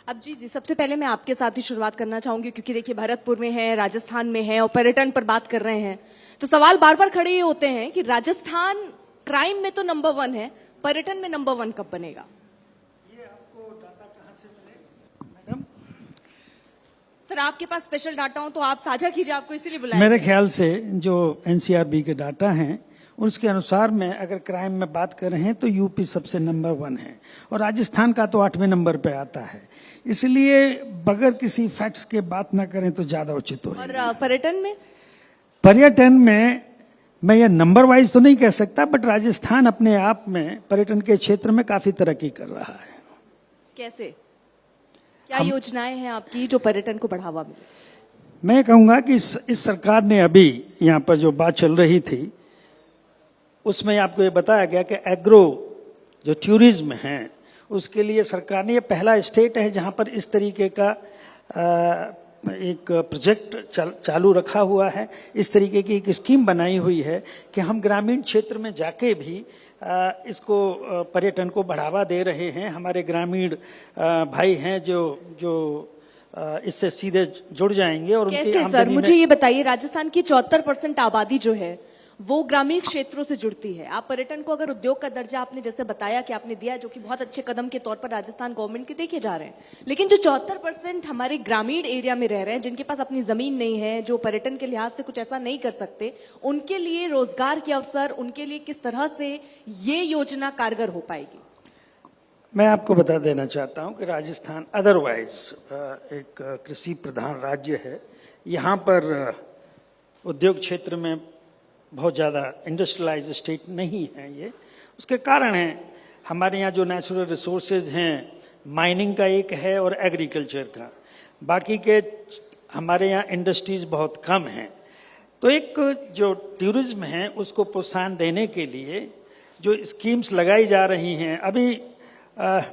अब जी सबसे पहले मैं आपके साथ ही शुरुआत करना चाहूंगी, क्योंकि देखिए भरतपुर में है, राजस्थान में है और पर्यटन पर बात कर रहे हैं, तो सवाल बार बार खड़े ये होते हैं कि राजस्थान क्राइम में तो नंबर 1 है, पर्यटन में नंबर 1 कब बनेगा? ये आपको डाटा कहाँ से मिले मैडम? सर आपके पास स्पेशल डाटा हो तो आप साझा कीजिए, आपको इसीलिए बुलाया मेरे गया। ख्याल से जो एनसीआरबी के डाटा हैं उसके अनुसार में अगर क्राइम में बात कर रहे हैं तो यूपी सबसे नंबर 1 है और राजस्थान का तो 8वें नंबर पे आता है। इसलिए बगैर किसी फैक्ट्स के बात ना करें तो ज्यादा उचित होगा। और पर्यटन में? पर्यटन में मैं ये नंबर वाइज तो नहीं कह सकता, बट राजस्थान अपने आप में पर्यटन के क्षेत्र में काफी तरक्की कर रहा है। कैसे? क्या योजनाएं हैं आपकी जो पर्यटन को बढ़ावा मिले? मैं कहूंगा कि इस सरकार ने अभी यहाँ पर जो बात चल रही थी उसमें आपको ये बताया गया कि एग्रो जो टूरिज्म है उसके लिए सरकार ने, ये पहला स्टेट है जहां पर इस तरीके का एक प्रोजेक्ट चालू रखा हुआ है। इस तरीके की एक स्कीम बनाई हुई है कि हम ग्रामीण क्षेत्र में जाके भी इसको पर्यटन को बढ़ावा दे रहे हैं। हमारे ग्रामीण भाई हैं जो इससे सीधे जुड़ जाएंगे और उनकी कैसे सर, मुझे ये बताइए, राजस्थान की 74% आबादी जो है वो ग्रामीण क्षेत्रों से जुड़ती है। आप पर्यटन को अगर उद्योग का दर्जा आपने जैसे बताया कि आपने दिया, जो कि बहुत अच्छे कदम के तौर पर राजस्थान गवर्नमेंट के देखे जा रहे हैं, लेकिन जो 74% हमारे ग्रामीण एरिया में रह रहे हैं, जिनके पास अपनी जमीन नहीं है, जो पर्यटन के लिहाज से कुछ ऐसा नहीं कर सकते, उनके लिए रोजगार के अवसर, उनके लिए किस तरह से ये योजना कारगर हो पाएगी? मैं आपको बता देना चाहता हूं कि राजस्थान अदरवाइज एक कृषि प्रधान राज्य है। यहाँ पर उद्योग क्षेत्र में बहुत ज़्यादा इंडस्ट्रियलाइज स्टेट नहीं है। ये उसके कारण है हमारे यहाँ जो नेचुरल रिसोर्सेज हैं, माइनिंग का एक है और एग्रीकल्चर का, बाकी के हमारे यहाँ इंडस्ट्रीज बहुत कम हैं। तो एक जो टूरिज्म है उसको प्रोत्साहन देने के लिए जो स्कीम्स लगाई जा रही हैं, अभी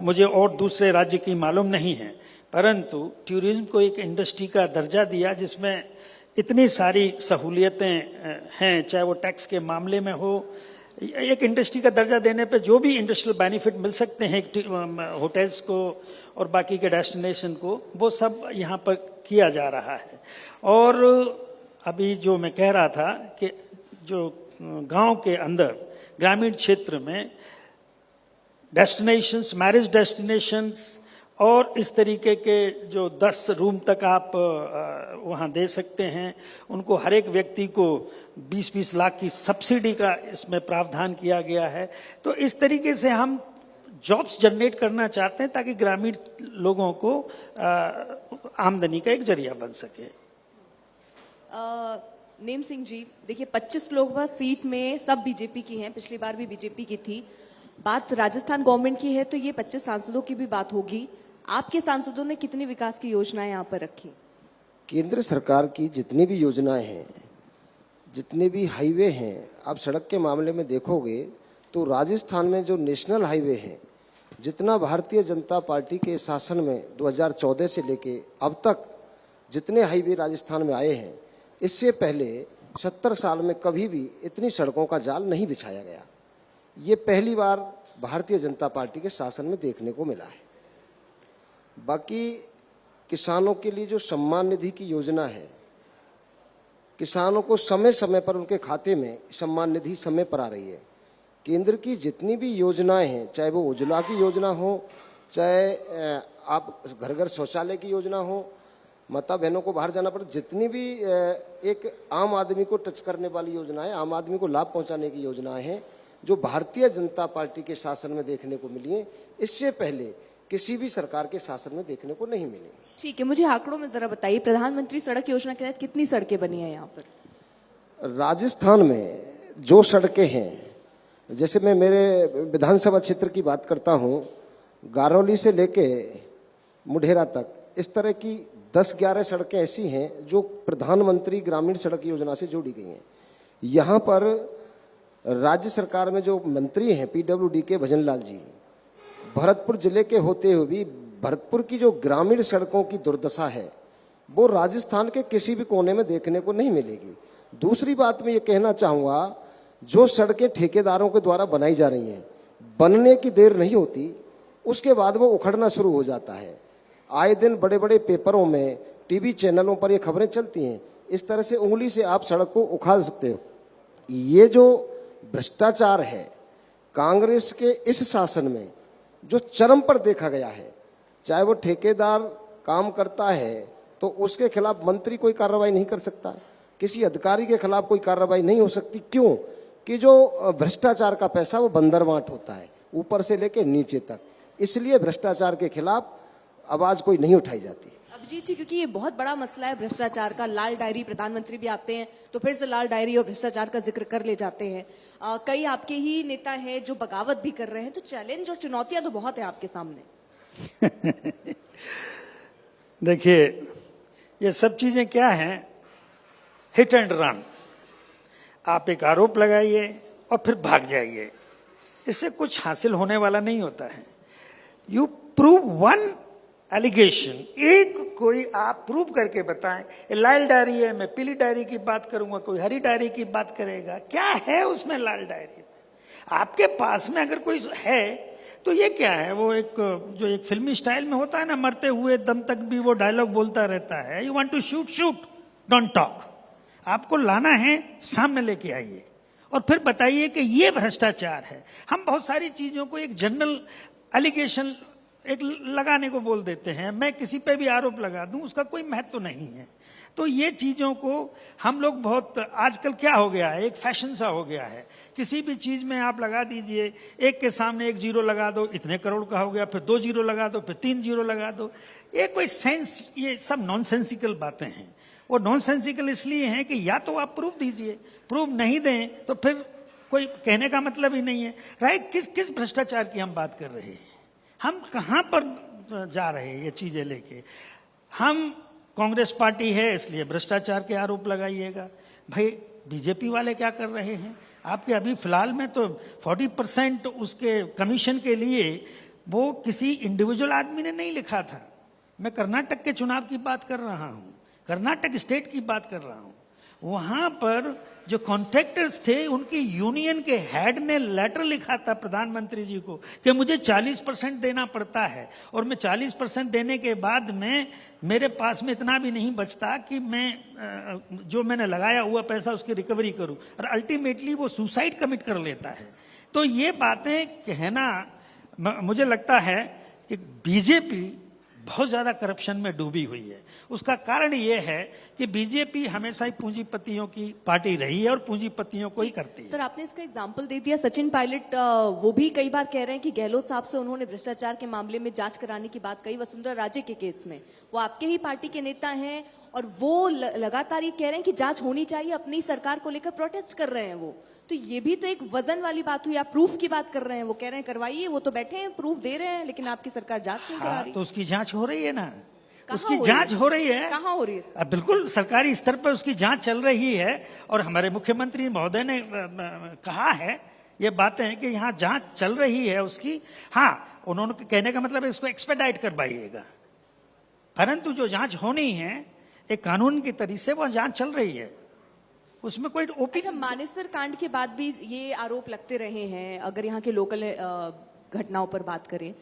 मुझे और दूसरे राज्य की मालूम नहीं है, परंतु टूरिज्म को एक इंडस्ट्री का दर्जा दिया जिसमें इतनी सारी सहूलियतें हैं, चाहे वो टैक्स के मामले में हो। एक इंडस्ट्री का दर्जा देने पे जो भी इंडस्ट्रियल बेनिफिट मिल सकते हैं होटल्स को और बाकी के डेस्टिनेशन को, वो सब यहाँ पर किया जा रहा है। और अभी जो मैं कह रहा था कि जो गांव के अंदर ग्रामीण क्षेत्र में डेस्टिनेशंस, मैरिज डेस्टिनेशंस और इस तरीके के जो 10 रूम तक आप वहाँ दे सकते हैं, उनको हर एक व्यक्ति को 20-20 लाख की सब्सिडी का इसमें प्रावधान किया गया है। तो इस तरीके से हम जॉब्स जनरेट करना चाहते हैं ताकि ग्रामीण लोगों को आमदनी का एक जरिया बन सके। नेम सिंह जी, देखिए 25 लोकसभा सीट में सब बीजेपी की हैं, पिछली बार भी बीजेपी की थी। बात राजस्थान गवर्नमेंट की है तो ये 25 सांसदों की भी बात होगी। आपके सांसदों ने कितनी विकास की योजनाएं यहाँ पर रखी? केंद्र सरकार की जितनी भी योजनाएं हैं, जितने भी हाईवे हैं, आप सड़क के मामले में देखोगे तो राजस्थान में जो नेशनल हाईवे हैं, जितना भारतीय जनता पार्टी के शासन में 2014 से लेके अब तक जितने हाईवे राजस्थान में आए हैं, इससे पहले 70 साल में कभी भी इतनी सड़कों का जाल नहीं बिछाया गया। ये पहली बार भारतीय जनता पार्टी के शासन में देखने को मिला है। बाकी किसानों के लिए जो सम्मान निधि की योजना है, किसानों को समय समय पर उनके खाते में सम्मान निधि समय पर आ रही है। केंद्र की जितनी भी योजनाएं हैं, चाहे वो उज्ज्वला की योजना हो, चाहे आप घर घर शौचालय की योजना हो, माता बहनों को बाहर जाना पड़े, जितनी भी एक आम आदमी को टच करने वाली योजना है, आम आदमी को लाभ पहुंचाने की योजनाएं हैं, जो भारतीय जनता पार्टी के शासन में देखने को मिली है, इससे पहले किसी भी सरकार के शासन में देखने को नहीं मिली। ठीक है, मुझे आंकड़ों में जरा बताइए, प्रधानमंत्री सड़क योजना के तहत कितनी सड़कें बनी है यहाँ पर? राजस्थान में जो सड़कें हैं, जैसे मैं मेरे विधानसभा क्षेत्र की बात करता हूँ, गारौली से लेके मुढेरा तक, इस तरह की 10-11 सड़कें ऐसी हैं जो प्रधानमंत्री ग्रामीण सड़क योजना से जोड़ी गई हैं। यहाँ पर राज्य सरकार में जो मंत्री हैं पीडब्ल्यूडी के भजनलाल जी, भरतपुर जिले के होते हुए भी भरतपुर की जो ग्रामीण सड़कों की दुर्दशा है वो राजस्थान के किसी भी कोने में देखने को नहीं मिलेगी। दूसरी बात मैं ये कहना चाहूँगा, जो सड़कें ठेकेदारों के द्वारा बनाई जा रही हैं, बनने की देर नहीं होती, उसके बाद वो उखड़ना शुरू हो जाता है। आए दिन बड़े बड़े पेपरों में, टीवी चैनलों पर ये खबरें चलती हैं। इस तरह से उंगली से आप सड़क को उखाड़ सकते हो। ये जो भ्रष्टाचार है कांग्रेस के इस शासन में जो चरम पर देखा गया है, चाहे वो ठेकेदार काम करता है तो उसके खिलाफ मंत्री कोई कार्रवाई नहीं कर सकता, किसी अधिकारी के खिलाफ कोई कार्रवाई नहीं हो सकती। क्यों? कि जो भ्रष्टाचार का पैसा वो बंदरवांट होता है, ऊपर से लेके नीचे तक। इसलिए भ्रष्टाचार के खिलाफ आवाज कोई नहीं उठाई जाती। अभिजीत जी, क्योंकि ये बहुत बड़ा मसला है भ्रष्टाचार का, लाल डायरी, प्रधानमंत्री भी आते हैं तो फिर से लाल डायरी और भ्रष्टाचार का जिक्र कर ले जाते हैं। कई आपके ही नेता हैं जो बगावत भी कर रहे हैं, तो चैलेंज और चुनौतियां तो बहुत है आपके सामने। देखिए, ये सब चीजें क्या हैं, हिट एंड रन। आप एक आरोप लगाइए और फिर भाग जाइए, इससे कुछ हासिल होने वाला नहीं होता है। यू प्रूव वन एलिगेशन, एक कोई आप प्रूव करके बताएं। लाल डायरी है, मैं पीली डायरी की बात करूंगा, कोई हरी डायरी की बात करेगा। क्या है उसमें लाल डायरी में? आपके पास में अगर कोई है तो ये क्या है? वो एक जो एक फिल्मी स्टाइल में होता है ना, मरते हुए दम तक भी वो डायलॉग बोलता रहता है, you want to shoot shoot, don't talk. आपको लाना है, सामने लेके आइए और फिर बताइए कि ये भ्रष्टाचार है। हम बहुत सारी चीजों को एक जनरल एलिगेशन एक लगाने को बोल देते हैं। मैं किसी पे भी आरोप लगा दूं, उसका कोई महत्व नहीं है। तो ये चीजों को हम लोग बहुत, आजकल क्या हो गया है, एक फैशन सा हो गया है। किसी भी चीज में आप लगा दीजिए, एक के सामने एक जीरो लगा दो, इतने करोड़ का हो गया, फिर 2 जीरो लगा दो, फिर 3 जीरो लगा दो। ये कोई सेंस, ये सब नॉनसेंसिकल बातें हैं। वो नॉनसेंसिकल इसलिए हैं कि या तो आप प्रूफ दीजिए, प्रूफ नहीं दें तो फिर कोई कहने का मतलब ही नहीं है। राइट? किस भ्रष्टाचार की हम बात कर रहे हैं? हम कहां पर जा रहे हैं ये चीजें लेके? हम कांग्रेस पार्टी है इसलिए भ्रष्टाचार के आरोप लगाइएगा। भाई बीजेपी वाले क्या कर रहे हैं? आपके अभी फिलहाल में तो 40% उसके कमीशन के लिए वो किसी इंडिविजुअल आदमी ने नहीं लिखा था। मैं कर्नाटक के चुनाव की बात कर रहा हूं, कर्नाटक स्टेट की बात कर रहा हूं। वहां पर जो कॉन्ट्रैक्टर्स थे, उनकी यूनियन के हेड ने लेटर लिखा था प्रधानमंत्री जी को कि मुझे 40% देना पड़ता है और मैं 40% देने के बाद में मेरे पास में इतना भी नहीं बचता कि मैं जो मैंने लगाया हुआ पैसा उसकी रिकवरी करूं, और अल्टीमेटली वो सुसाइड कमिट कर लेता है। तो ये बातें कहना, मुझे लगता है कि बीजेपी बहुत ज्यादा करप्शन में डूबी हुई है। उसका कारण यह है कि बीजेपी हमेशा ही पूंजीपतियों की पार्टी रही है और पूंजीपतियों को ही करती है। सर, आपने इसका एग्जाम्पल दे दिया। सचिन पायलट वो भी कई बार कह रहे हैं कि गहलोत साहब से उन्होंने भ्रष्टाचार के मामले में जांच कराने की बात कही, वसुंधरा राजे के केस में। वो आपके ही पार्टी के नेता हैं और वो लगातार ये कह रहे हैं कि जांच होनी चाहिए, अपनी सरकार को लेकर प्रोटेस्ट कर रहे हैं वो। तो ये भी तो एक वजन वाली बात हुई। आप प्रूफ की बात कर रहे हैं, वो कह रहे हैं करवाइए, वो तो बैठे हैं प्रूफ दे रहे हैं, लेकिन आपकी सरकार जांच नहीं करा रही। तो उसकी जांच हो रही है ना, उसकी हो जांच हो रही है। कहाँ हो रही है? अब बिल्कुल सरकारी स्तर पर उसकी जांच चल रही है और हमारे मुख्यमंत्री महोदय ने कहा है ये बातें हैं कि यहाँ जांच चल रही है उसकी। हाँ, उन्होंने कहने का मतलब है इसको एक्सपेडाइट करवाइएगा, परंतु जो जांच होनी है एक कानून की तरीके से वो जांच चल रही है, उसमें कोई अच्छा, मानेसर कांड के बाद भी ये आरोप लगते रहे हैं। अगर यहाँ के लोकल घटनाओं पर बात करें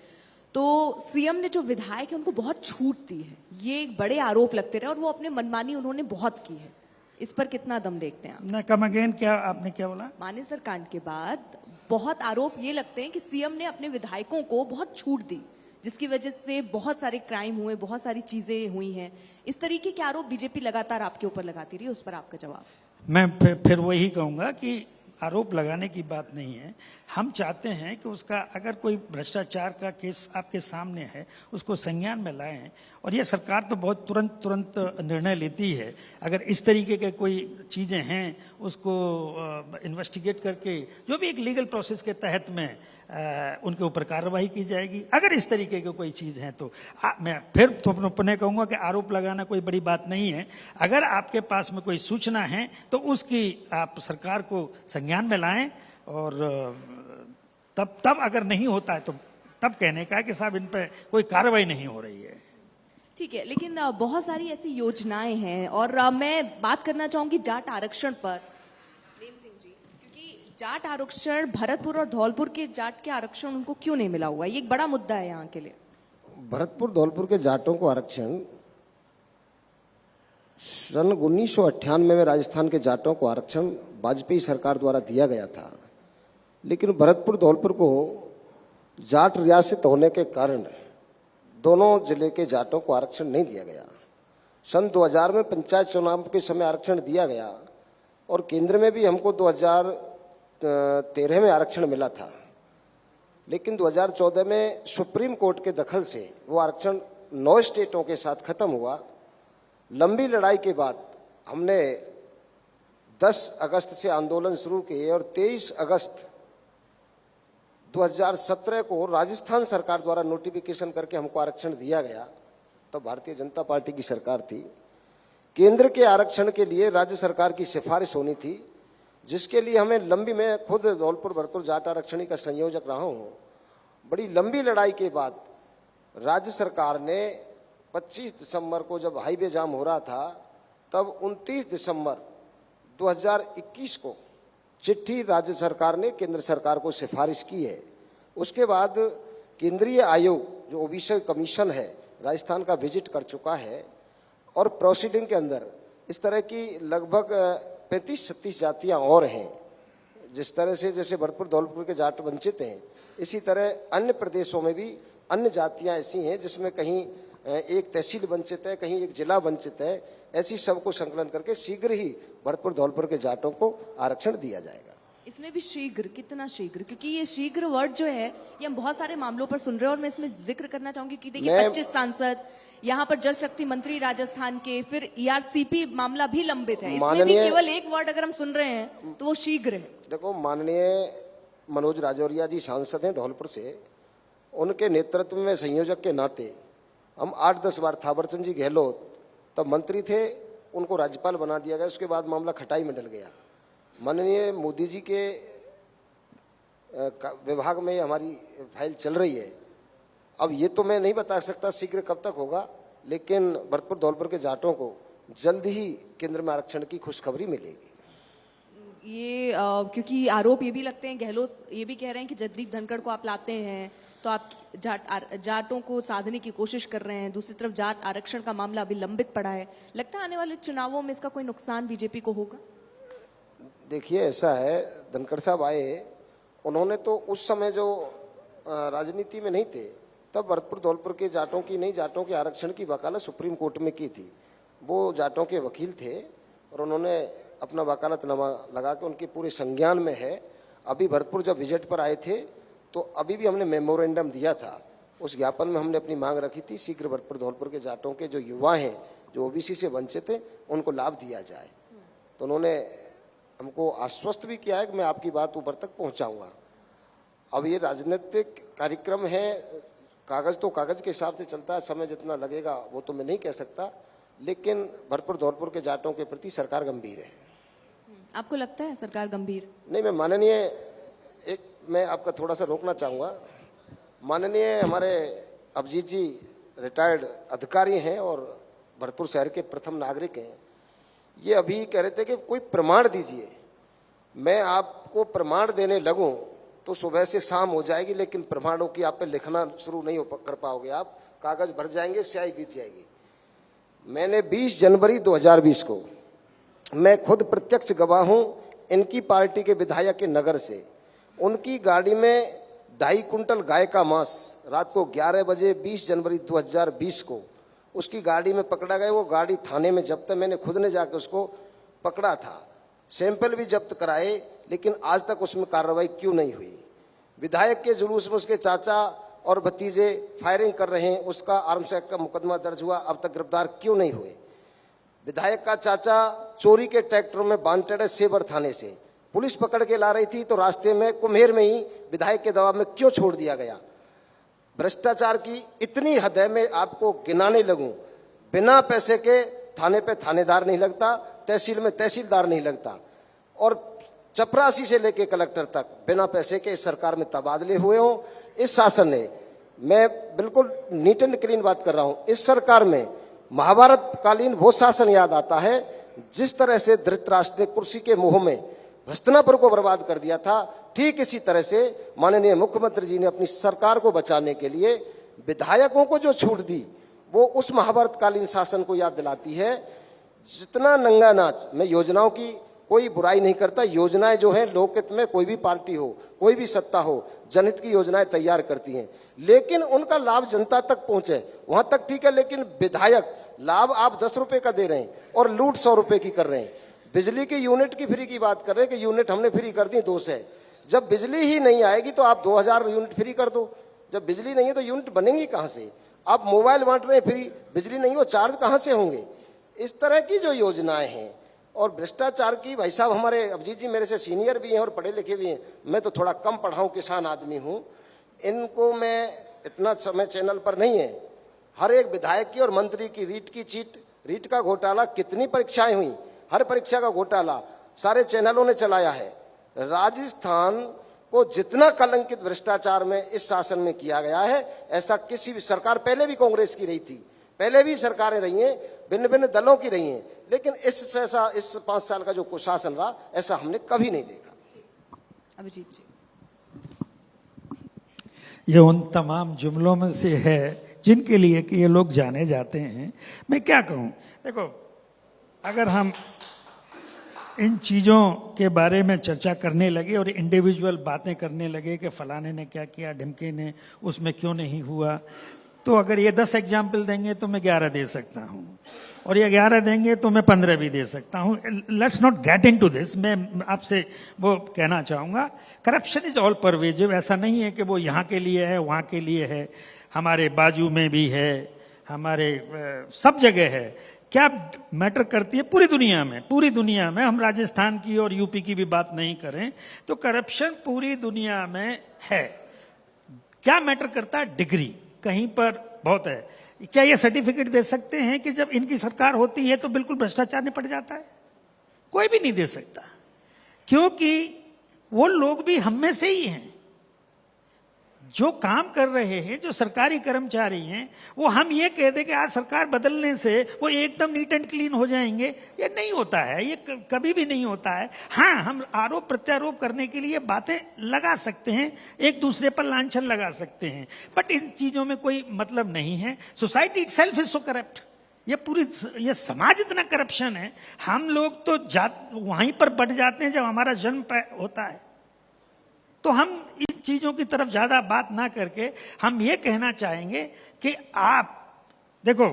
तो सीएम ने जो विधायक है उनको बहुत छूट दी है, ये एक बड़े आरोप लगते रहे और वो अपने मनमानी उन्होंने बहुत की है। इस पर कितना दम देखते हैं आप? ना, कम अगेन, क्या आपने क्या बोला? मानेसर कांड के बाद बहुत आरोप ये लगते हैं कि सीएम ने अपने विधायकों को बहुत छूट दी, जिसकी वजह से बहुत सारे क्राइम हुए, बहुत सारी चीजें हुई हैं। इस तरीके के आरोप बीजेपी लगातार आपके ऊपर लगाती रही, उस पर आपका जवाब? मैं फिर वही कहूंगा कि आरोप लगाने की बात नहीं है। हम चाहते हैं कि उसका, अगर कोई भ्रष्टाचार का केस आपके सामने है, उसको संज्ञान में लाएं। और ये सरकार तो बहुत तुरंत निर्णय लेती है। अगर इस तरीके के कोई चीजें हैं उसको इन्वेस्टिगेट करके जो भी एक लीगल प्रोसेस के तहत में उनके ऊपर कार्रवाई की जाएगी। अगर इस तरीके की कोई चीज है तो मैं फिर तो पुनः कहूंगा कि आरोप लगाना कोई बड़ी बात नहीं है। अगर आपके पास में कोई सूचना है तो उसकी आप सरकार को संज्ञान में लाएं और तब अगर नहीं होता है तो तब कहने का है कि साहब इन पे कोई कार्रवाई नहीं हो रही है। ठीक है, लेकिन बहुत सारी ऐसी योजनाएं हैं और मैं बात करना चाहूंगी जाट आरक्षण पर, प्रेम सिंह जी, क्योंकि जाट आरक्षण, भरतपुर और धौलपुर के जाट के आरक्षण उनको क्यों नहीं मिला हुआ, ये एक बड़ा मुद्दा है यहाँ के लिए। भरतपुर धौलपुर के जाटों को आरक्षण सन 1998 में राजस्थान के जाटों को आरक्षण वाजपेयी सरकार द्वारा दिया गया था, लेकिन भरतपुर धौलपुर को जाट रियासत होने के कारण दोनों जिले के जाटों को आरक्षण नहीं दिया गया। सन 2000 में पंचायत चुनाव के समय आरक्षण दिया गया और केंद्र में भी हमको 2013 में आरक्षण मिला था, लेकिन 2014 में सुप्रीम कोर्ट के दखल से वो आरक्षण 9 स्टेटों के साथ खत्म हुआ। लंबी लड़ाई के बाद हमने 10 अगस्त से आंदोलन शुरू किए और 23 अगस्त 2017 को राजस्थान सरकार द्वारा नोटिफिकेशन करके हमको आरक्षण दिया गया। तो भारतीय जनता पार्टी की सरकार थी। केंद्र के आरक्षण के लिए राज्य सरकार की सिफारिश होनी थी, जिसके लिए हमें लंबी, मैं खुद धौलपुर भरतपुर जाट आरक्षणी का संयोजक रहा हूं, बड़ी लंबी लड़ाई के बाद राज्य सरकार ने 25 दिसंबर को जब हाईवे जाम हो रहा था, तब 29 दिसंबर 2021 को चिट्ठी राज्य सरकार ने केंद्र सरकार को सिफारिश की है। उसके बाद केंद्रीय आयोग जो ओबीसी कमीशन है राजस्थान का विजिट कर चुका है और प्रोसीडिंग के अंदर इस तरह की लगभग 35-36 जातियां और हैं। जिस तरह से जैसे भरतपुर धौलपुर के जाट वंचित हैं, इसी तरह अन्य प्रदेशों में भी अन्य जातियां ऐसी हैं जिसमें कहीं एक तहसील वंचित है, कहीं एक जिला वंचित है। ऐसी सबको संकलन करके शीघ्र ही भरतपुर धौलपुर के जाटों को आरक्षण दिया जाएगा। इसमें भी शीघ्र, कितना शीघ्र? क्योंकि ये शीघ्र वर्ड जो है ये हम बहुत सारे मामलों पर सुन रहे हैं और मैं इसमें जिक्र करना चाहूंगी कि देखिए 25 सांसद, यहाँ पर जल शक्ति मंत्री राजस्थान के, फिर ईआरसीपी मामला भी लंबित है। इसमें भी केवल एक वर्ड अगर हम सुन रहे हैं तो वो शीघ्र है। देखो, माननीय मनोज राजौरिया जी सांसद हैं धौलपुर से, उनके नेतृत्व में संयोजक के नाते हम 8-10 बार, थावरचंद जी गहलोत तब मंत्री थे, उनको राज्यपाल बना दिया गया। उसके बाद मामला खटाई में डल गया। माननीय मोदी जी के विभाग में हमारी फाइल चल रही है। अब ये तो मैं नहीं बता सकता शीघ्र कब तक होगा, लेकिन भरतपुर धौलपुर के जाटों को जल्द ही केंद्र में आरक्षण की खुशखबरी मिलेगी। ये क्योंकि आरोप ये भी लगते हैं, गहलोत ये भी कह रहे हैं कि जगदीप धनखड़ को आप लाते हैं तो आप जाटों को साधने की कोशिश कर रहे हैं। दूसरी तरफ जाट आरक्षण का मामला अभी लंबित पड़ा है। लगता है आने वाले चुनावों में इसका कोई नुकसान बीजेपी को होगा? देखिए, ऐसा है, धनखड़ साहब आए, उन्होंने तो उस समय जो राजनीति में नहीं थे, तब भरतपुर धौलपुर के जाटों की नहीं, जाटों के आरक्षण की वकालत सुप्रीम कोर्ट में की थी। वो जाटों के वकील थे और उन्होंने अपना वकालतनामा लगा के, उनके पूरे संज्ञान में है। अभी भरतपुर जब विजिट पर आए थे तो अभी भी हमने मेमोरेंडम दिया था। उस ज्ञापन में हमने अपनी मांग रखी थी, शीघ्र भरतपुर धौलपुर के जाटों के जो युवा हैं, जो ओबीसी से वंचित हैं, उनको लाभ दिया जाए। तो उन्होंने हमको आश्वस्त भी किया है कि मैं आपकी बात ऊपर तक पहुंचाऊंगा। अब ये राजनीतिक कार्यक्रम है, कागज तो कागज के हिसाब से चलता है, समय जितना लगेगा वो तो मैं नहीं कह सकता, लेकिन भरतपुर धौलपुर के जाटों के प्रति सरकार गंभीर है। आपको लगता है सरकार गंभीर? नहीं, मैं माननीय मैं आपका थोड़ा सा रोकना चाहूंगा। माननीय हमारे अभिजीत जी रिटायर्ड अधिकारी हैं और भरतपुर शहर के प्रथम नागरिक हैं। ये अभी कह रहे थे कि कोई प्रमाण दीजिए। मैं आपको प्रमाण देने लगूं तो सुबह से शाम हो जाएगी, लेकिन प्रमाणों की आप पे लिखना शुरू नहीं कर पाओगे। आप कागज भर जाएंगे, स्याही बीत जाएगी। मैंने 20 जनवरी 2020 को, मैं खुद प्रत्यक्ष गवाह हूं, इनकी पार्टी के विधायक के नगर से उनकी गाड़ी में 2.5 कुंटल गाय का मांस रात को 11 बजे 20 जनवरी 2020 को उसकी गाड़ी में पकड़ा गया। वो गाड़ी थाने में जब्त है, मैंने खुद ने जाकर उसको पकड़ा था। सैंपल भी जब्त कराए, लेकिन आज तक उसमें कार्रवाई क्यों नहीं हुई? विधायक के जुलूस में उसके चाचा और भतीजे फायरिंग कर रहे हैं, उसका आर्म्स एक्ट का मुकदमा दर्ज हुआ, अब तक गिरफ्तार क्यों नहीं हुए? विधायक का चाचा चोरी के ट्रैक्टर में बांटेड सेवर थाने से पुलिस पकड़ के ला रही थी, तो रास्ते में कुम्हेर में ही विधायक के दबाव में क्यों छोड़ दिया गया? भ्रष्टाचार की इतनी हद है, मैं आपको गिनाने लगूं, बिना पैसे के थाने पे थानेदार नहीं लगता, तहसील में तहसीलदार नहीं लगता, और चपरासी से लेके कलेक्टर तक बिना पैसे के इस सरकार में तबादले हुए हों। इस शासन ने, मैं बिल्कुल नीट एंड क्लीन बात कर रहा हूं, इस सरकार में महाभारत कालीन वो शासन याद आता है जिस तरह से धृतराष्ट्र ने कुर्सी के मोह में हस्तिनापुर को बर्बाद कर दिया था। ठीक इसी तरह से माननीय मुख्यमंत्री जी ने अपनी सरकार को बचाने के लिए विधायकों को जो छूट दी वो उस महाभारतकालीन शासन को याद दिलाती है। जितना नंगा नाच, मैं योजनाओं की कोई बुराई नहीं करता, योजनाएं जो है लोकहित में, कोई भी पार्टी हो, कोई भी सत्ता हो, जनहित की योजनाएं तैयार करती हैं, लेकिन उनका लाभ जनता तक पहुंचे वहां तक ठीक है। लेकिन विधायक लाभ आप 10 रुपए का दे रहे हैं और लूट 100 रुपए की कर रहे हैं। बिजली की यूनिट की फ्री की बात कर रहे हैं कि यूनिट हमने फ्री कर दी, दोष है। जब बिजली ही नहीं आएगी तो आप 2000 यूनिट फ्री कर दो। जब बिजली नहीं है तो यूनिट बनेंगी कहां से? आप मोबाइल बांट रहे हैं फ्री, बिजली नहीं हो, चार्ज कहां से होंगे? इस तरह की जो योजनाएं हैं और भ्रष्टाचार की, भाई साहब हमारे अभिजीत जी मेरे से सीनियर भी हैं और पढ़े लिखे भी हैं, मैं तो थोड़ा कम पढ़ा हूं, किसान आदमी हूं, इनको मैं इतना समय चैनल पर नहीं है। हर एक विधायक की और मंत्री की रीट की चीट, रीट का घोटाला, कितनी परीक्षाएं हुई, हर परीक्षा का घोटाला सारे चैनलों ने चलाया है। राजस्थान को जितना कलंकित भ्रष्टाचार में इस शासन में किया गया है, ऐसा किसी भी सरकार, पहले भी कांग्रेस की रही थी, पहले भी सरकारें रही हैं, भिन्न भिन्न दलों की रही हैं, लेकिन इस 5 साल का जो कुशासन रहा, ऐसा हमने कभी नहीं देखा। अभिजीत जी, ये उन तमाम जुमलों में से है जिनके लिए कि ये लोग जाने जाते हैं। मैं क्या कहूं, देखो, अगर हम इन चीजों के बारे में चर्चा करने लगे और इंडिविजुअल बातें करने लगे कि फलाने ने क्या किया, ढिमके ने, उसमें क्यों नहीं हुआ, तो अगर ये 10 एग्जाम्पल देंगे तो मैं 11 दे सकता हूं, और ये 11 देंगे तो मैं 15 भी दे सकता हूं। Let's not get into this. मैं आपसे वो कहना चाहूंगा, करप्शन इज ऑल परवेजिव। ऐसा नहीं है कि वो यहाँ के लिए है, वहां के लिए है, हमारे बाजू में भी है, हमारे सब जगह है। क्या मैटर करती है पूरी दुनिया में, पूरी दुनिया में, हम राजस्थान की और यूपी की भी बात नहीं करें तो करप्शन पूरी दुनिया में है। क्या मैटर करता है? डिग्री कहीं पर बहुत है। क्या ये सर्टिफिकेट दे सकते हैं कि जब इनकी सरकार होती है तो बिल्कुल भ्रष्टाचार निपट जाता है? कोई भी नहीं दे सकता, क्योंकि वो लोग भी हम में से ही हैं। जो काम कर रहे हैं, जो सरकारी कर्मचारी हैं, वो हम ये कह दें कि आज सरकार बदलने से वो एकदम नीट एंड क्लीन हो जाएंगे, ये नहीं होता है, ये कभी भी नहीं होता है। हाँ, हम आरोप प्रत्यारोप करने के लिए बातें लगा सकते हैं, एक दूसरे पर लांछन लगा सकते हैं, बट इन चीजों में कोई मतलब नहीं है। Society itself is so corrupt. ये समाज इतना करप्शन है, हम लोग तो वहीं पर बढ़ जाते हैं जब हमारा जन्म होता है। तो हम इन चीजों की तरफ ज्यादा बात ना करके हम ये कहना चाहेंगे कि आप देखो,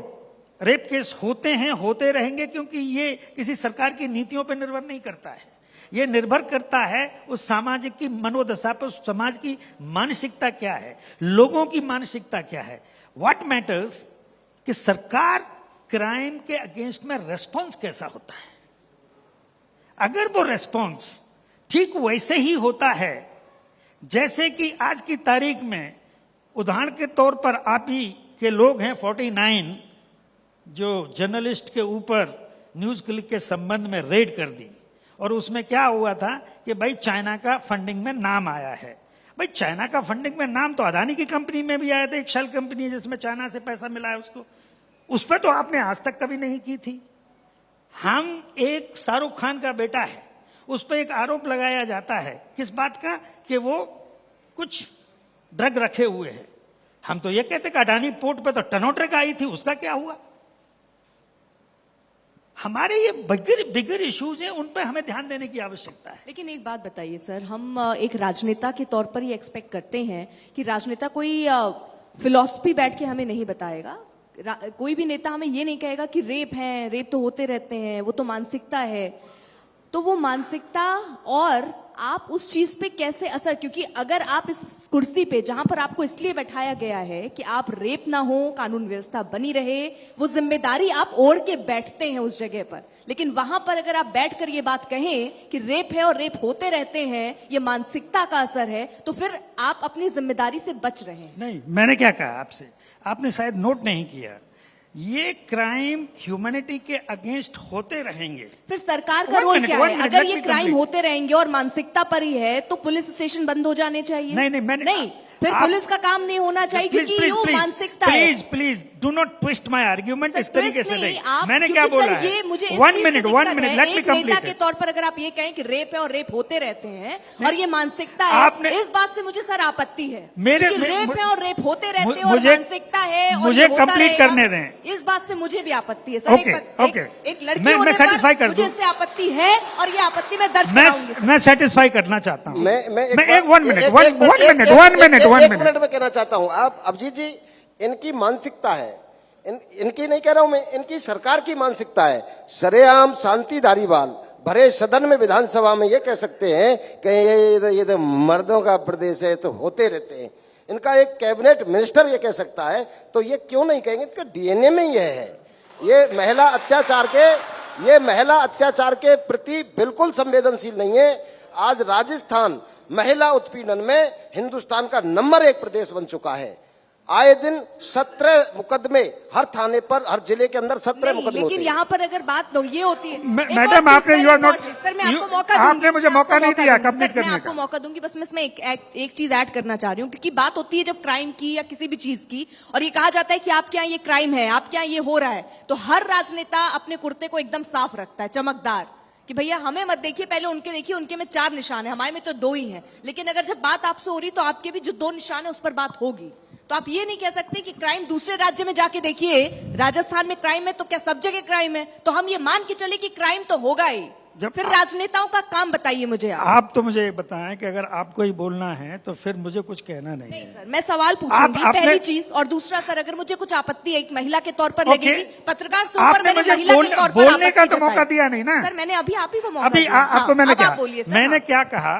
रेप केस होते हैं, होते रहेंगे, क्योंकि ये किसी सरकार की नीतियों पर निर्भर नहीं करता है। ये निर्भर करता है उस सामाजिक की मनोदशा पर, उस समाज की मानसिकता क्या है, लोगों की मानसिकता क्या है। व्हाट मैटर्स कि सरकार क्राइम के अगेंस्ट में रेस्पॉन्स कैसा होता है। अगर वो रेस्पॉन्स ठीक वैसे ही होता है जैसे कि आज की तारीख में, उदाहरण के तौर पर आप ही के लोग हैं 49 जो जर्नलिस्ट के ऊपर न्यूज क्लिक के संबंध में रेड कर दी, और उसमें क्या हुआ था कि भाई चाइना का फंडिंग में नाम आया है। भाई चाइना का फंडिंग में नाम तो अदानी की कंपनी में भी आया था, एक शेल कंपनी है जिसमें चाइना से पैसा मिला है उसको, उस पर तो आपने आज तक कभी नहीं की थी। हम एक शाहरुख खान का बेटा है, उस पर एक आरोप लगाया जाता है, किस बात का? कि वो कुछ ड्रग रखे हुए हैं। हम तो ये कहते कि अडानी पोर्ट पे तो टनो ट्रक आई थी, उसका क्या हुआ? हमारे ये बिगर इश्यूज हैं, उन पे हमें ध्यान देने की आवश्यकता है। लेकिन एक बात बताइए सर, हम एक राजनेता के तौर पर ये एक्सपेक्ट करते हैं कि राजनेता कोई फिलॉसफी बैठ के हमें नहीं बताएगा। कोई भी नेता हमें ये नहीं कहेगा कि रेप है, रेप तो होते रहते हैं, वो तो मानसिकता है। तो वो मानसिकता और आप उस चीज पे कैसे असर, क्योंकि अगर आप इस कुर्सी पे जहां पर आपको इसलिए बैठाया गया है कि आप रेप ना हो, कानून व्यवस्था बनी रहे, वो जिम्मेदारी आप ओढ़ के बैठते हैं उस जगह पर, लेकिन वहां पर अगर आप बैठकर ये बात कहें कि रेप है और रेप होते रहते हैं, ये मानसिकता का असर है, तो फिर आप अपनी जिम्मेदारी से बच रहे हैं। नहीं, मैंने क्या कहा आपसे, आपने शायद नोट नहीं किया। ये क्राइम ह्यूमैनिटी के अगेंस्ट होते रहेंगे। फिर सरकार का रोल क्या है? अगर ये क्राइम होते रहेंगे और मानसिकता पर ही है तो पुलिस स्टेशन बंद हो जाने चाहिए। नहीं, फिर पुलिस का काम नहीं होना चाहिए, क्योंकि ये मानसिकता है। Please do not twist my argument sir, इस तरीके से नहीं, नहीं। आप- मैंने क्योंकि क्या बोला सर, है? ये मुझे इस 1 चीज़ मिनट से 1 दिक्कत मिनट है। लेट मी एक नेता कंप्लीट के तौर पर अगर आप ये कहें कि रेप है और रेप होते रहते हैं और ये मानसिकता है, आपने- इस बात से मुझे सर आपत्ति है। मेरे- क्योंकि मे- रेप है और रेप होते रहते हैं और मुझे- मानसिकता है और मुझे ये होता कंप्लीट रहेगा। करने दें। इस बात से मुझे भी आपत्ति है सर। Okay, okay. एक लड़की मैं होने satisfy पर कर मुझे दूं। इससे आपत्ति है और ये आपत्ति मैं दर्ज कराऊंगी सर। मैं सेटिस्फाई करना चाहता हूं। मैं एक 1 मिनट एक 1 मिनट में कहना चाहता हूं। आप अभिजीत जी, इनकी मानसिकता है, इनकी नहीं कह रहा हूं मैं, इनकी सरकार की मानसिकता है। सरेआम शांति धारीवाल भरे सदन में विधानसभा में ये कह सकते हैं कि ये तो मर्दों का प्रदेश है, तो होते रहते हैं। इनका एक कैबिनेट मिनिस्टर ये कह सकता है, तो ये क्यों नहीं कहेंगे? इनका डीएनए में यह है। ये महिला अत्याचार के प्रति बिल्कुल संवेदनशील नहीं है। आज राजस्थान महिला उत्पीड़न में हिंदुस्तान का नंबर 1 प्रदेश बन चुका है। आए दिन 17 मुकदमे हर थाने पर, हर जिले के अंदर 17 मुकदमे होते लेकिन हैं। यहाँ पर अगर बात तो ये होती है, मैडम आपने यू आर नॉट, सर मैं आपको मौका दूंगी। आपने मुझे मौका नहीं दिया कंप्लीट मैं करने आपको का। मौका दूंगी, बस मैं इसमें एक चीज ऐड करना चाह रही हूँ, क्योंकि बात होती है जब क्राइम की या किसी भी चीज की और ये कहा जाता है कि आपके यहाँ ये क्राइम है, आपके यहाँ ये हो रहा है, तो हर राजनेता अपने कुर्ते को एकदम साफ रखता है, चमकदार, कि भैया हमें मत देखिए, पहले उनके देखिए, उनके में 4 निशान है, हमारे में तो 2 ही हैं। लेकिन अगर जब बात आपसे हो रही तो आपके भी जो 2 निशान है उस पर बात होगी। तो आप ये नहीं कह सकते कि क्राइम दूसरे राज्य में जाके देखिए, राजस्थान में क्राइम है तो क्या सब जगह क्राइम है? तो हम ये मान के चले कि क्राइम तो होगा ही। फिर राजनेताओं का काम बताइए मुझे आप तो मुझे बताएं कि अगर आपको ही बोलना है तो फिर मुझे कुछ कहना नहीं है। सर, मैं सवाल पूछूंगी पहली चीज, और दूसरा सर अगर मुझे कुछ आपत्ति एक महिला के तौर पर लगेगी, पत्रकार से ऊपर मैंने महिला के तौर पर बोलने का तो मौका दिया नहीं ना सर। मैंने अभी आप ही को मौका अभी दिया। आपको मैंने अब क्या आप बोलिए सर। मैंने क्या कहा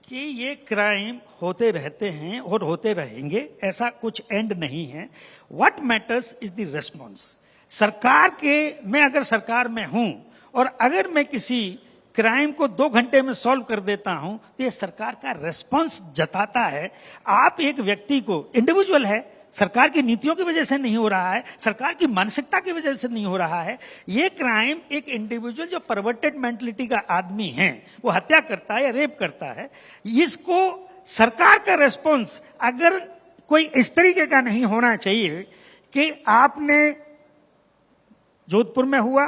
कि ये क्राइम होते रहते हैं और होते रहेंगे, ऐसा कुछ एंड नहीं है। What matters is the response. सरकार के, मैं अगर सरकार में हूं और अगर मैं किसी क्राइम को 2 घंटे में सॉल्व कर देता हूं तो ये सरकार का रेस्पॉन्स जताता है। आप एक व्यक्ति को, इंडिविजुअल है, सरकार की नीतियों की वजह से नहीं हो रहा है, सरकार की मानसिकता की वजह से नहीं हो रहा है। ये क्राइम एक इंडिविजुअल जो परवर्टेड मेंटलिटी का आदमी है, वो हत्या करता है या रेप करता है, इसको सरकार का रेस्पॉन्स अगर कोई इस तरीके का नहीं होना चाहिए कि आपने जोधपुर में हुआ,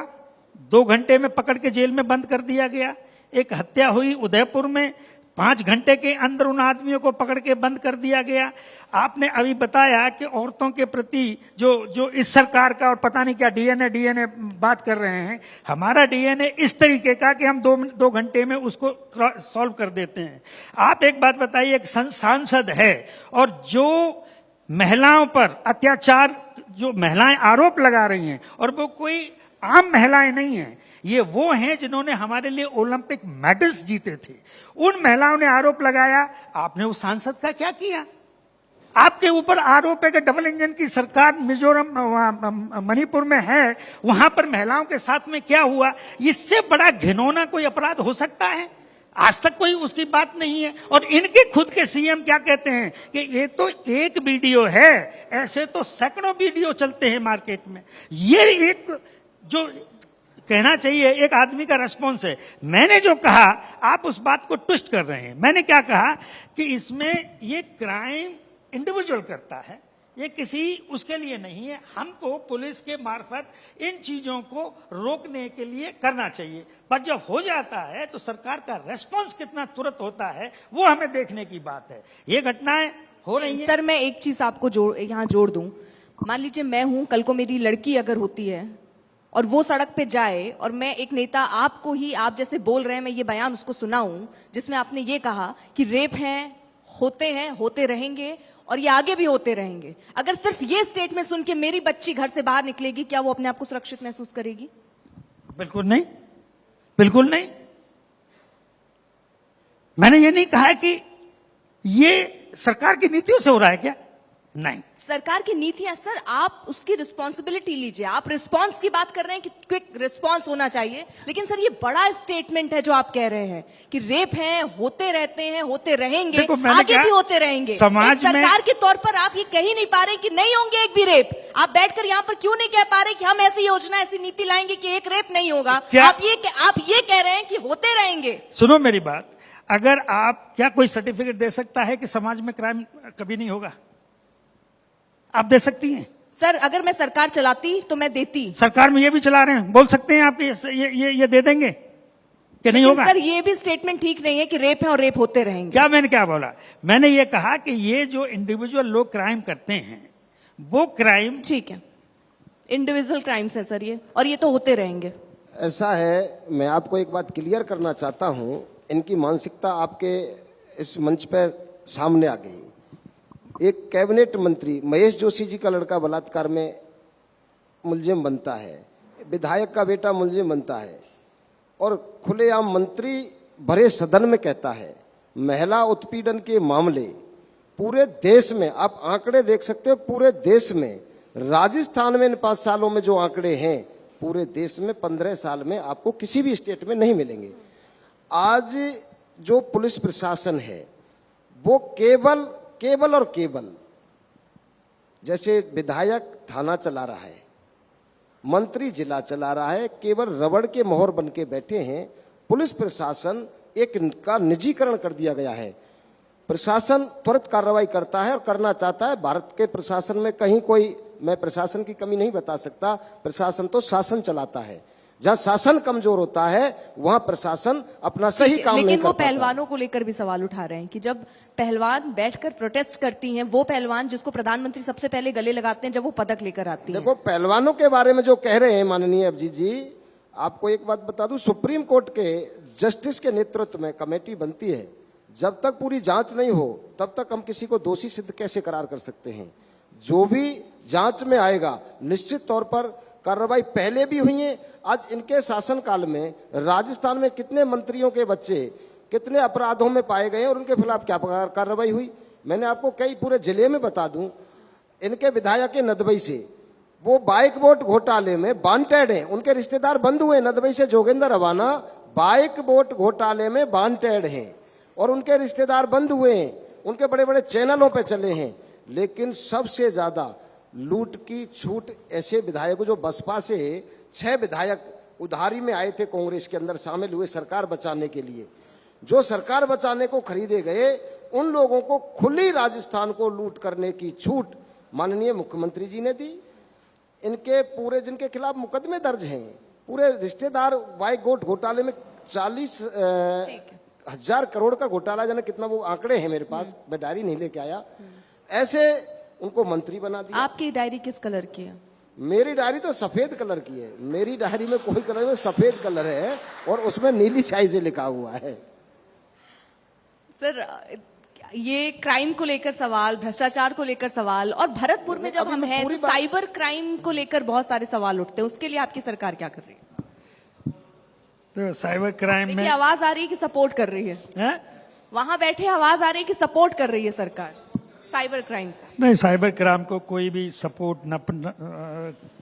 2 घंटे में पकड़ के जेल में बंद कर दिया गया। एक हत्या हुई उदयपुर में, 5 घंटे के अंदर उन आदमियों को पकड़ के बंद कर दिया गया। आपने अभी बताया कि औरतों के प्रति जो इस सरकार का, और पता नहीं क्या डीएनए बात कर रहे हैं। हमारा डीएनए इस तरीके का कि हम 2 घंटे में उसको सॉल्व कर देते हैं। आप एक बात बताइए, एक सांसद है और जो महिलाओं पर अत्याचार, जो महिलाएं आरोप लगा रही हैं, और वो कोई आम महिलाएं नहीं हैं, ये वो हैं जिन्होंने हमारे लिए ओलंपिक मेडल्स जीते थे। उन महिलाओं ने आरोप लगाया, आपने उस सांसद का क्या किया? आपके ऊपर आरोप है कि डबल इंजन की सरकार मिजोरम, मणिपुर में है, वहां पर महिलाओं के साथ में क्या हुआ? इससे बड़ा घिनौना कोई अपराध हो सकता है? आज तक कोई उसकी बात नहीं है। और इनके खुद के सीएम क्या कहते हैं कि ये तो एक वीडियो है, ऐसे तो सैकड़ों वीडियो चलते हैं मार्केट में। ये एक जो कहना चाहिए एक आदमी का रेस्पॉन्स है। मैंने जो कहा, आप उस बात को ट्विस्ट कर रहे हैं। मैंने क्या कहा कि इसमें ये क्राइम इंडिविजुअल करता है, ये किसी उसके लिए नहीं है। हमको पुलिस के मार्फत इन चीजों को रोकने के लिए करना चाहिए, पर जब हो जाता है तो सरकार का रेस्पॉन्स कितना तुरंत होता है वो हमें देखने की बात है। ये घटनाएं हो रही है। सर मैं एक चीज आपको यहाँ जोड़ दूं। मान लीजिए मैं हूं, कल को मेरी लड़की अगर होती है और वो सड़क पे जाए और मैं एक नेता आपको ही, आप जैसे बोल रहे हैं, मैं ये बयान उसको सुनाऊं जिसमें आपने ये कहा कि रेप हैं, होते रहेंगे और ये आगे भी होते रहेंगे। अगर सिर्फ ये स्टेटमेंट सुन के मेरी बच्ची घर से बाहर निकलेगी, क्या वो अपने आप को सुरक्षित महसूस करेगी? बिल्कुल नहीं, बिल्कुल नहीं। मैंने ये नहीं कहा कि ये सरकार की नीतियों से हो रहा है, क्या नहीं। सरकार की नीतियां सर, आप उसकी रिस्पॉन्सिबिलिटी लीजिए। आप रिस्पॉन्स की बात कर रहे हैं कि क्विक रिस्पॉन्स होना चाहिए, लेकिन सर ये बड़ा स्टेटमेंट है जो आप कह रहे हैं कि रेप हैं, होते रहते हैं, होते रहेंगे, आगे भी होते रहेंगे। समाज में सरकार के तौर पर आप ये कह ही नहीं पा रहे कि नहीं होंगे एक भी रेप। आप बैठकर यहाँ पर क्यों नहीं कह पा रहे कि हम ऐसी योजना, ऐसी नीति लाएंगे कि एक रेप नहीं होगा? आप ये कह रहे हैं कि होते रहेंगे। सुनो मेरी बात, अगर आप, क्या कोई सर्टिफिकेट दे सकता है कि समाज में क्राइम कभी नहीं होगा? आप दे सकती हैं? सर अगर मैं सरकार चलाती तो मैं देती। सरकार में ये भी चला रहे हैं, बोल सकते हैं आप कि ये दे देंगे कि नहीं लेकिन होगा? सर ये भी स्टेटमेंट ठीक नहीं है कि रेप है और रेप होते रहेंगे। क्या मैंने क्या बोला? मैंने ये कहा कि ये जो इंडिविजुअल लोग क्राइम करते हैं वो क्राइम, ठीक है, इंडिविजुअल क्राइम्स है सर ये, और ये तो होते रहेंगे। ऐसा है, मैं आपको एक बात क्लियर करना चाहता हूं, इनकी मानसिकता आपके इस मंच पे सामने आ गई। एक कैबिनेट मंत्री महेश जोशी जी का लड़का बलात्कार में मुलजिम बनता है, विधायक का बेटा मुलजिम बनता है, और खुलेआम मंत्री भरे सदन में कहता है महिला उत्पीड़न के मामले पूरे देश में, आप आंकड़े देख सकते हो, पूरे देश में, राजस्थान में इन 5 सालों में जो आंकड़े हैं पूरे देश में 15 साल में आपको किसी भी स्टेट में नहीं मिलेंगे। आज जो पुलिस प्रशासन है वो केवल और केवल, जैसे विधायक थाना चला रहा है, मंत्री जिला चला रहा है, केवल रबड़ के मोहर बन के बैठे हैं। पुलिस प्रशासन एक का निजीकरण कर दिया गया है। प्रशासन त्वरित कार्रवाई करता है और करना चाहता है। भारत के प्रशासन में कहीं कोई, मैं प्रशासन की कमी नहीं बता सकता, प्रशासन तो शासन चलाता है। जहां शासन कमजोर होता है वहां प्रशासन अपना सही काम नहीं कर लेकिन वो पाता। पहलवानों को लेकर भी सवाल उठा रहे हैं कि जब पहलवान बैठकर प्रोटेस्ट करती हैं, वो पहलवान जिसको प्रधानमंत्री सबसे पहले गले लगाते हैं जब वो पदक लेकर आती हैं। देखो, पहलवानों के बारे में जो कह रहे हैं माननीय अभिजीत जी, आपको एक बात बता दूं, सुप्रीम कोर्ट के जस्टिस के नेतृत्व में कमेटी बनती है। जब तक पूरी जांच नहीं हो तब तक हम किसी को दोषी सिद्ध कैसे करार कर सकते हैं? जो भी जांच में आएगा निश्चित तौर पर कार्रवाई पहले भी हुई है। आज इनके शासनकाल में राजस्थान में कितने मंत्रियों के बच्चे कितने अपराधों में पाए गए और उनके खिलाफ क्या कार्रवाई हुई? मैंने आपको कई पूरे जिले में बता दूं, इनके विधायक के नदबई से वो बाइक बोट घोटाले में वांटेड हैं, उनके रिश्तेदार बंद हुए। नदबई से जोगेंद्र रवाना बाइक बोट घोटाले में वांटेड हैं और उनके रिश्तेदार बंद हुए हैं, उनके बड़े बड़े चैनलों पे चले हैं। लेकिन सबसे ज्यादा लूट की छूट ऐसे विधायकों, जो बसपा से 6 विधायक उधारी में आए थे, कांग्रेस के अंदर शामिल हुए सरकार बचाने के लिए, जो सरकार बचाने को खरीदे गए, उन लोगों को खुली राजस्थान को लूट करने की छूट माननीय मुख्यमंत्री जी ने दी। इनके पूरे, जिनके खिलाफ मुकदमे दर्ज हैं, पूरे रिश्तेदार बाइक बोट घोटाले में 40,000 करोड़ का घोटाला, जाने कितना, वो आंकड़े हैं मेरे पास, मैं डायरी नहीं लेके आया, ऐसे उनको मंत्री बना दिया। आपकी डायरी किस कलर की है? मेरी डायरी तो सफेद कलर की है। मेरी डायरी में कोई कलर में सफेद कलर है और उसमें नीली स्याही से लिखा हुआ है। सर ये क्राइम को लेकर सवाल, भ्रष्टाचार को लेकर सवाल, और भरतपुर में जब हम हैं तो साइबर क्राइम को लेकर बहुत सारे सवाल उठते हैं, उसके लिए आपकी सरकार क्या कर रही है? तो साइबर क्राइम में आवाज आ रही है कि सपोर्ट कर रही है? वहां बैठे आवाज आ रही है कि सपोर्ट कर रही है सरकार साइबर क्राइम को? नहीं, साइबर क्राइम को कोई भी सपोर्ट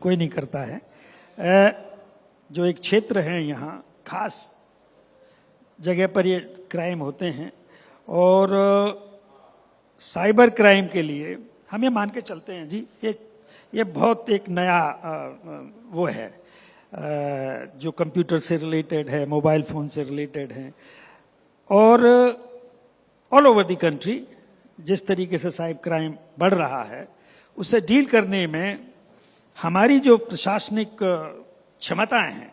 कोई नहीं करता है। जो एक क्षेत्र है, यहाँ खास जगह पर ये क्राइम होते हैं, और साइबर क्राइम के लिए हम ये मान के चलते हैं जी, ये बहुत एक नया वो है जो कंप्यूटर से रिलेटेड है, मोबाइल फोन से रिलेटेड है, और ऑल ओवर द कंट्री जिस तरीके से साइबर क्राइम बढ़ रहा है, उससे डील करने में हमारी जो प्रशासनिक क्षमताएं हैं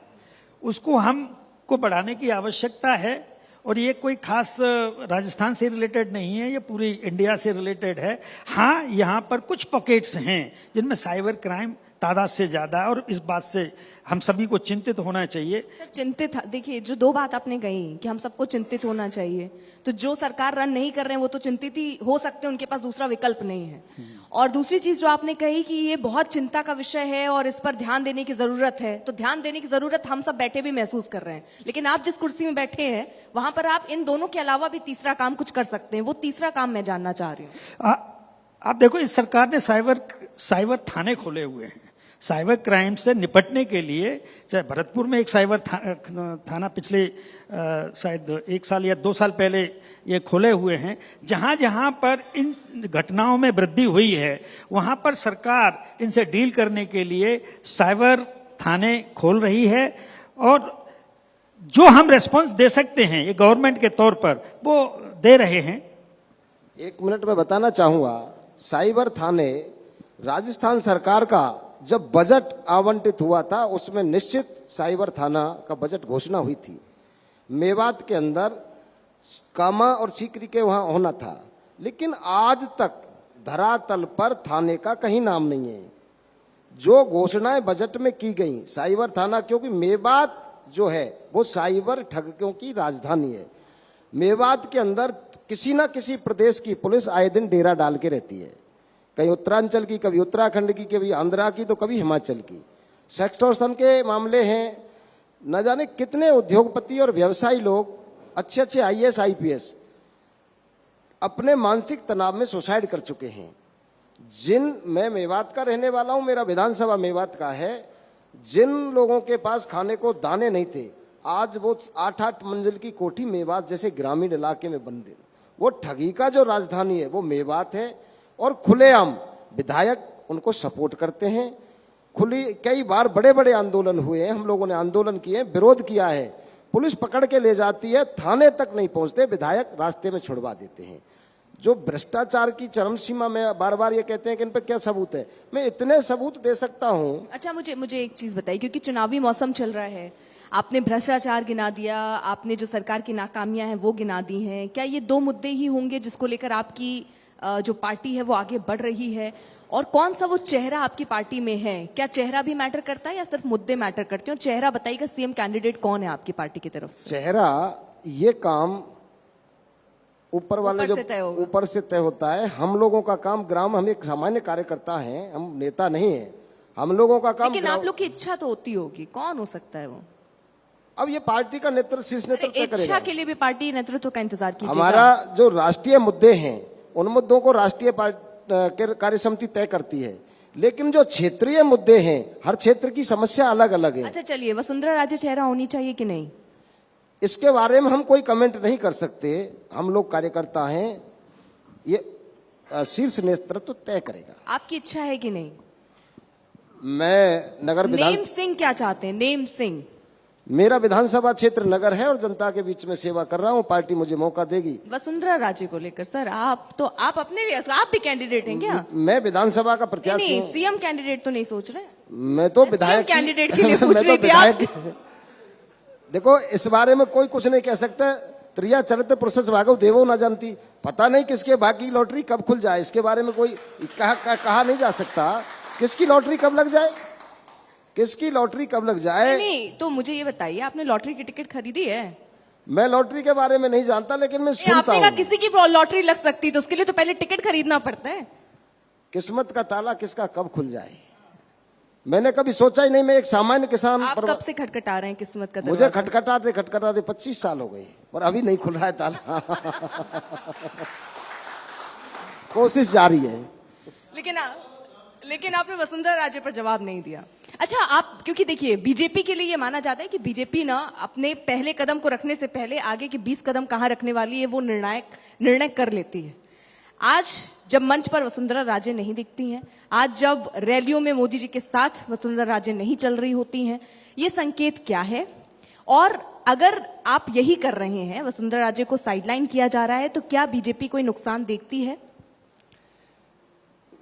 उसको हमको बढ़ाने की आवश्यकता है। और ये कोई खास राजस्थान से रिलेटेड नहीं है, ये पूरी इंडिया से रिलेटेड है। हाँ, यहाँ पर कुछ पॉकेट्स हैं जिनमें साइबर क्राइम तादाद से ज्यादा है, और इस बात से हम सभी को चिंतित होना चाहिए। चिंतित, देखिए जो 2 बात आपने कही कि हम सबको चिंतित होना चाहिए, तो जो सरकार रन नहीं कर रहे हैं वो तो चिंतित ही हो सकते हैं, उनके पास दूसरा विकल्प नहीं है। और दूसरी चीज जो आपने कही कि ये बहुत चिंता का विषय है और इस पर ध्यान देने की जरूरत है, तो ध्यान देने की जरूरत हम सब बैठे भी महसूस कर रहे हैं, लेकिन आप जिस कुर्सी में बैठे हैं वहां पर आप इन दोनों के अलावा भी तीसरा काम कुछ कर सकते हैं। वो तीसरा काम मैं जानना चाह रही हूँ। आप देखो, इस सरकार ने साइबर थाने खोले हुए हैं साइबर क्राइम से निपटने के लिए। चाहे भरतपुर में एक साइबर थाना पिछले शायद 1 साल या 2 साल पहले ये खोले हुए हैं। जहां जहां पर इन घटनाओं में वृद्धि हुई है वहां पर सरकार इनसे डील करने के लिए साइबर थाने खोल रही है, और जो हम रेस्पॉन्स दे सकते हैं ये गवर्नमेंट के तौर पर वो दे रहे हैं। 1 मिनट में बताना चाहूंगा, साइबर थाने राजस्थान सरकार का जब बजट आवंटित हुआ था उसमें निश्चित साइबर थाना का बजट घोषणा हुई थी। मेवात के अंदर कामा और सीकरी के वहां होना था, लेकिन आज तक धरातल पर थाने का कहीं नाम नहीं है। जो घोषणाएं बजट में की गई साइबर थाना, क्योंकि मेवात जो है वो साइबर ठगों की राजधानी है। मेवात के अंदर किसी ना किसी प्रदेश की पुलिस आए दिन डेरा डाल के रहती है, कहीं उत्तरांचल की, कभी उत्तराखंड की, कभी आंध्रा की, तो कभी हिमाचल की। सेक्सटॉर्शन के मामले हैं, न जाने कितने उद्योगपति और व्यवसायी लोग अच्छे अच्छे आईएएस आईपीएस अपने मानसिक तनाव में सुसाइड कर चुके हैं। मैं मेवात का रहने वाला हूं, मेरा विधानसभा मेवात का है। जिन लोगों के पास खाने को दाने नहीं थे, आज वो 8-8 मंजिल की कोठी मेवात जैसे ग्रामीण इलाके में बन गई। वो ठगी का जो राजधानी है वो मेवात है, और खुलेआम विधायक उनको सपोर्ट करते हैं। कई बार बड़े बड़े आंदोलन हुए हैं, हम लोगों ने आंदोलन किए, विरोध किया है, पुलिस पकड़ के ले जाती है, थाने तक नहीं पहुंचते, विधायक रास्ते में छुड़वा देते हैं। जो भ्रष्टाचार की चरम सीमा में बार बार ये कहते हैं कि इन पर क्या सबूत है, मैं इतने सबूत दे सकता हूं। अच्छा, मुझे एक चीज बताइए, क्योंकि चुनावी मौसम चल रहा है, आपने भ्रष्टाचार गिना दिया, आपने जो सरकार की नाकामियां हैं वो गिना दी हैं। क्या ये 2 मुद्दे ही होंगे जिसको लेकर आपकी जो पार्टी है वो आगे बढ़ रही है? और कौन सा वो चेहरा आपकी पार्टी में है? क्या चेहरा भी मैटर करता है या सिर्फ मुद्दे मैटर करते हैं? और चेहरा बताइएगा, सीएम कैंडिडेट कौन है आपकी पार्टी की तरफ से? चेहरा, ये काम ऊपर वाले जो ऊपर से तय होता है। हम लोगों का काम ग्राम, हम एक सामान्य कार्यकर्ता हैं, हम नेता नहीं है। हम लोगों का काम, लेकिन आप लोग की इच्छा तो होती होगी, कौन हो सकता है वो? अब ये पार्टी का नेतृत्व, शीर्ष नेतृत्व तय करेगा। इच्छा के लिए भी पार्टी नेतृत्व का इंतजार कीजिएगा। हमारा जो राष्ट्रीय मुद्दे हैं उन मुद्दों को राष्ट्रीय कार्य समिति तय करती है, लेकिन जो क्षेत्रीय मुद्दे हैं, हर क्षेत्र की समस्या अलग अलग है। अच्छा चलिए, वसुंधरा राजे चेहरा होनी चाहिए कि नहीं? इसके बारे में हम कोई कमेंट नहीं कर सकते, हम लोग कार्यकर्ता हैं, ये शीर्ष नेतृत्व तय करेगा। आपकी इच्छा है कि नहीं? मैं नगर विधान, नेम सिंह क्या चाहते हैं? नेम सिंह, मेरा विधानसभा क्षेत्र नगर है और जनता के बीच में सेवा कर रहा हूं, पार्टी मुझे मौका देगी। वसुंधरा राजे को लेकर सर, आप अपने लिए, आप भी कैंडिडेट हैं क्या? मैं विधानसभा का प्रत्याशी नहीं, हूं। सीएम कैंडिडेट तो नहीं सोच रहे? मैं तो विधायक कैंडिडेट के लिए पूछ रही थी आप। देखो, इस बारे में कोई कुछ नहीं कह सकता। त्रिया चरित्र पुरुष भागव देवो ना जानती, पता नहीं किसके बाकी लॉटरी कब खुल जाए, इसके बारे में कोई कहा नहीं जा सकता। किसकी लॉटरी कब लग जाए, किसकी लॉटरी कब लग जाए। नहीं, तो मुझे ये बताइए, आपने लॉटरी की टिकट खरीदी है? मैं लॉटरी के बारे में नहीं जानता, लेकिन मैं सुनता आपने हूं। कहा किसी की लॉटरी लग सकती, तो उसके लिए तो पहले टिकट खरीदना पड़ता है। किस्मत का ताला किसका कब खुल जाए, मैंने कभी सोचा ही नहीं। मैं एक सामान्य किसान। आप कब से खटखटा रहे हैं किस्मत का मुझे खटखटाते 25 साल हो गए, और अभी नहीं खुल रहा है ताला। कोशिश जारी है। लेकिन आपने वसुंधरा राजे पर जवाब नहीं दिया। अच्छा, आप, क्योंकि देखिए, बीजेपी के लिए ये माना जाता है कि बीजेपी ना अपने पहले कदम को रखने से पहले आगे के 20 कदम कहां रखने वाली है वो निर्णय कर लेती है। आज जब मंच पर वसुंधरा राजे नहीं दिखती हैं, आज जब रैलियों में मोदी जी के साथ वसुंधरा राजे नहीं चल रही होती हैं, ये संकेत क्या है? और अगर आप यही कर रहे हैं, वसुंधरा राजे को साइडलाइन किया जा रहा है, तो क्या बीजेपी कोई नुकसान देखती है?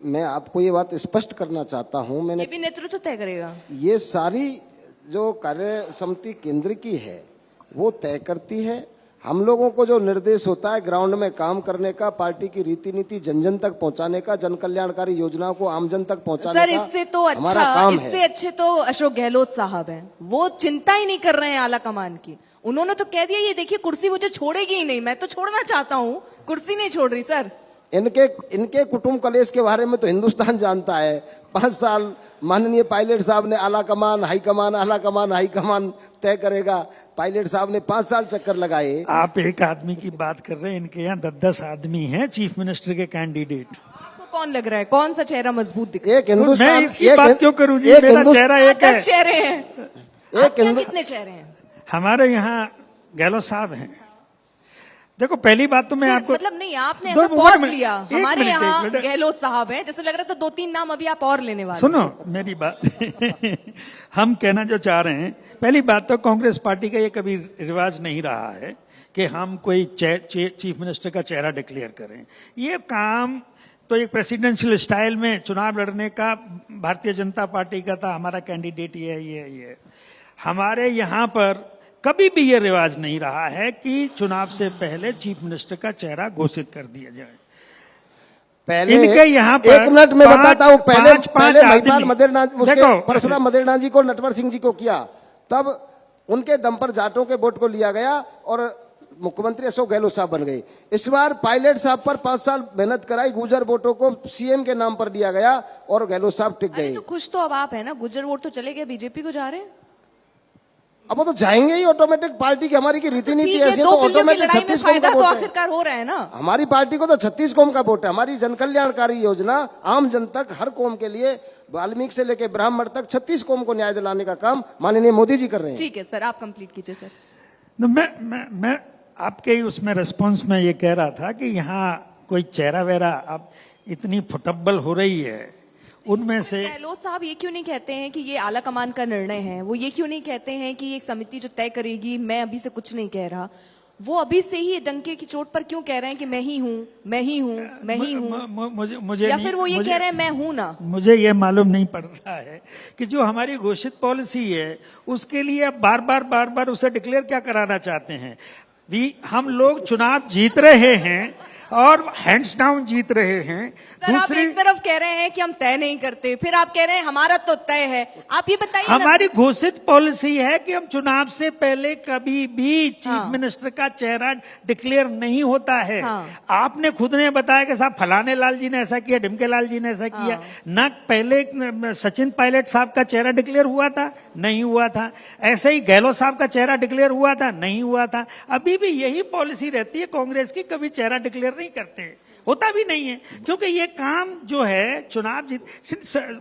मैं आपको ये बात स्पष्ट करना चाहता हूं। मैंने, ये भी नेतृत्व तय करेगा? ये सारी जो कार्य समिति केंद्र की है वो तय करती है। हम लोगों को जो निर्देश होता है ग्राउंड में काम करने का, पार्टी की रीति नीति जन जन तक पहुंचाने का, जन कल्याणकारी योजनाओं को आम जन तक पहुंचाने सर, का इससे तो हमारा काम है। इससे अच्छे तो अशोक गहलोत साहब हैं, वो चिंता ही नहीं कर रहे हैं आला कमान की। उन्होंने तो कह दिया, ये देखिए कुर्सी मुझे छोड़ेगी ही नहीं, मैं तो छोड़ना चाहता हूँ, कुर्सी नहीं छोड़ रही। सर, इनके कुटुंब कलेश के बारे में तो हिंदुस्तान जानता है। 5 साल माननीय पायलट साहब ने आला कमान हाई कमान तय करेगा। पायलट साहब ने 5 साल चक्कर लगाए। आप एक आदमी की बात कर रहे हैं, इनके यहाँ 10-10 आदमी हैं चीफ मिनिस्टर के कैंडिडेट। आपको कौन लग रहा है, कौन सा चेहरा मजबूत दिख रहा है? एक हिंदुस्तान, मैं इसकी बात क्यों करूं जी, मेरा चेहरा एक है। 10 चेहरे हैं। कितने चेहरे हैं? हमारे यहाँ गहलोत साहब हैं। देखो, पहली बात तो मैं आपको, मतलब नहीं, आपने ऐसा पॉज लिया। हमारे यहाँ मिनट। गहलोत साहब हैं, जैसे लग रहा था 2-3 नाम अभी आप और लेने वाले। सुनो मेरी बात। हम कहना जो चाह रहे हैं, पहली बात तो कांग्रेस पार्टी का ये कभी रिवाज नहीं रहा है कि हम कोई चीफ मिनिस्टर का चेहरा डिक्लेयर करें। ये काम तो एक प्रेसिडेंशियल स्टाइल में चुनाव लड़ने का भारतीय जनता पार्टी का था, हमारा कैंडिडेट ये। हमारे यहाँ पर कभी भी ये रिवाज नहीं रहा है कि चुनाव से पहले चीफ मिनिस्टर का चेहरा घोषित कर दिया जाए। पहले इनके यहाँ पर 1 मिनट में बताता हूँ, पहले महिपाल आदमी- मदेरना देखो, परशुराम मदेरना जी को, नटवर सिंह जी को किया, तब उनके दम पर जाटों के वोट को लिया गया और मुख्यमंत्री अशोक गहलोत साहब बन गए। इस बार पायलट साहब पर 5 साल मेहनत कराई, गुर्जर वोटों को सीएम के नाम पर दिया गया और गहलोत साहब टिक अरे गए। तो खुश तो अब आप है ना, गुर्जर वोट तो चले गए, बीजेपी को जा रहे हैं। अब वो तो जाएंगे ही ऑटोमेटिक, पार्टी की हमारी की रीति नीति ठीक है, ऐसी है, 2 तो बिलियन की ऑटोमेटिक लड़ाई में 36 कौम फायदा का तो वोट है। आखिरकार हो रहा है ना। हमारी पार्टी को तो 36 कौम का वोट है। हमारी जन कल्याणकारी योजना आम जन तक, हर कौम के लिए, वाल्मीकि से लेकर ब्राह्मण तक 36 कौम को न्याय दिलाने का काम माननीय मोदी जी कर रहे हैं। ठीक है सर, आप कंप्लीट कीजिए सर। तो मैं आपके ही उसमें रिस्पॉन्स में ये कह रहा था कि यहाँ कोई चेहरा वेरा अब इतनी फुटब्बल हो रही है, उनमें से गहलोत साहब ये क्यों नहीं कहते हैं कि ये आला कमान का निर्णय है? वो ये क्यों नहीं कहते हैं कि एक समिति जो तय करेगी, मैं अभी से कुछ नहीं कह रहा? वो अभी से ही डंके की चोट पर क्यों कह रहे हैं कि मैं ही हूँ, मैं ही हूँ, मैं ही हूँ? मुझे या नहीं- फिर वो ये मुझे- कह रहे हैं मैं हूँ ना? मुझे ये मालूम नहीं पड़ रहा है कि जो हमारी घोषित पॉलिसी है उसके लिए अब बार बार उसे डिक्लेयर क्या कराना चाहते हैं। हम लोग चुनाव जीत रहे हैं और हैंड्स डाउन जीत रहे हैं। सर आप एक तरफ कह रहे हैं कि हम तय नहीं करते, फिर आप कह रहे हैं हमारा तो तय है। आप ये बताइए ना। हमारी घोषित पॉलिसी है कि हम चुनाव से पहले कभी भी चीफ हाँ। मिनिस्टर का चेहरा डिक्लेयर नहीं होता है। हाँ। आपने खुद ने बताया कि साहब फलाने लाल जी ने ऐसा किया, ढिमके लाल जी ने ऐसा किया। न पहले सचिन पायलट साहब का चेहरा डिक्लेयर हुआ था, नहीं हुआ था। ऐसे ही गहलोत साहब का चेहरा डिक्लेयर हुआ था, नहीं हुआ था। अभी भी यही पॉलिसी रहती है कांग्रेस की, कभी चेहरा डिक्लेयर नहीं करते, होता भी नहीं है। क्योंकि ये काम जो है चुनाव जीत,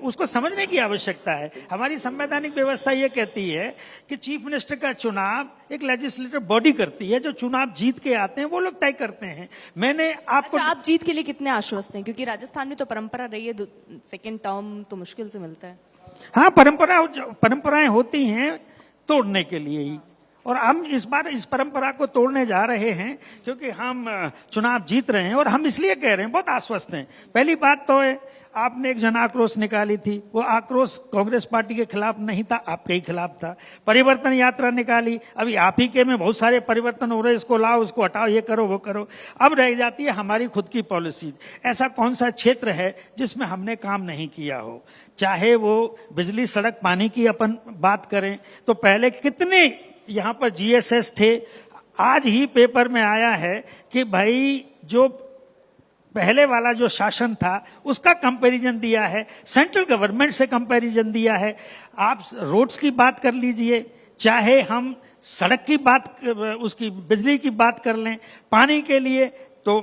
उसको समझने की आवश्यकता है। हमारी संवैधानिक व्यवस्था ये कहती है कि चीफ मिनिस्टर का चुनाव एक लेजिस्लेटिव बॉडी करती है, जो चुनाव जीत के आते हैं वो लोग तय करते हैं। मैंने आपको अच्छा, आप जीत के लिए कितने आश्वस्त हैं? क्योंकि राजस्थान में तो परंपरा रही है, सेकेंड टर्म तो मुश्किल से मिलता है। हाँ, परंपराएं होती हैं तोड़ने के लिए ही, और हम इस बार इस परंपरा को तोड़ने जा रहे हैं क्योंकि हम चुनाव जीत रहे हैं। और हम इसलिए कह रहे हैं, बहुत आश्वस्त हैं। पहली बात तो है, आपने एक जन आक्रोश निकाली थी, वो आक्रोश कांग्रेस पार्टी के खिलाफ नहीं था, आपके ही खिलाफ था। परिवर्तन यात्रा निकाली, अभी आप ही के में बहुत सारे परिवर्तन हो रहे हैं, इसको लाओ, उसको हटाओ, ये करो, वो करो। अब रह जाती है हमारी खुद की पॉलिसी। ऐसा कौन सा क्षेत्र है जिसमें हमने काम नहीं किया हो? चाहे वो बिजली, सड़क, पानी की अपन बात करें तो पहले कितने यहाँ पर जीएसएस थे। आज ही पेपर में आया है कि भाई जो पहले वाला जो शासन था उसका कंपैरिजन दिया है, सेंट्रल गवर्नमेंट से कंपैरिजन दिया है। आप रोड्स की बात कर लीजिए, चाहे हम सड़क की बात, उसकी बिजली की बात कर लें, पानी के लिए तो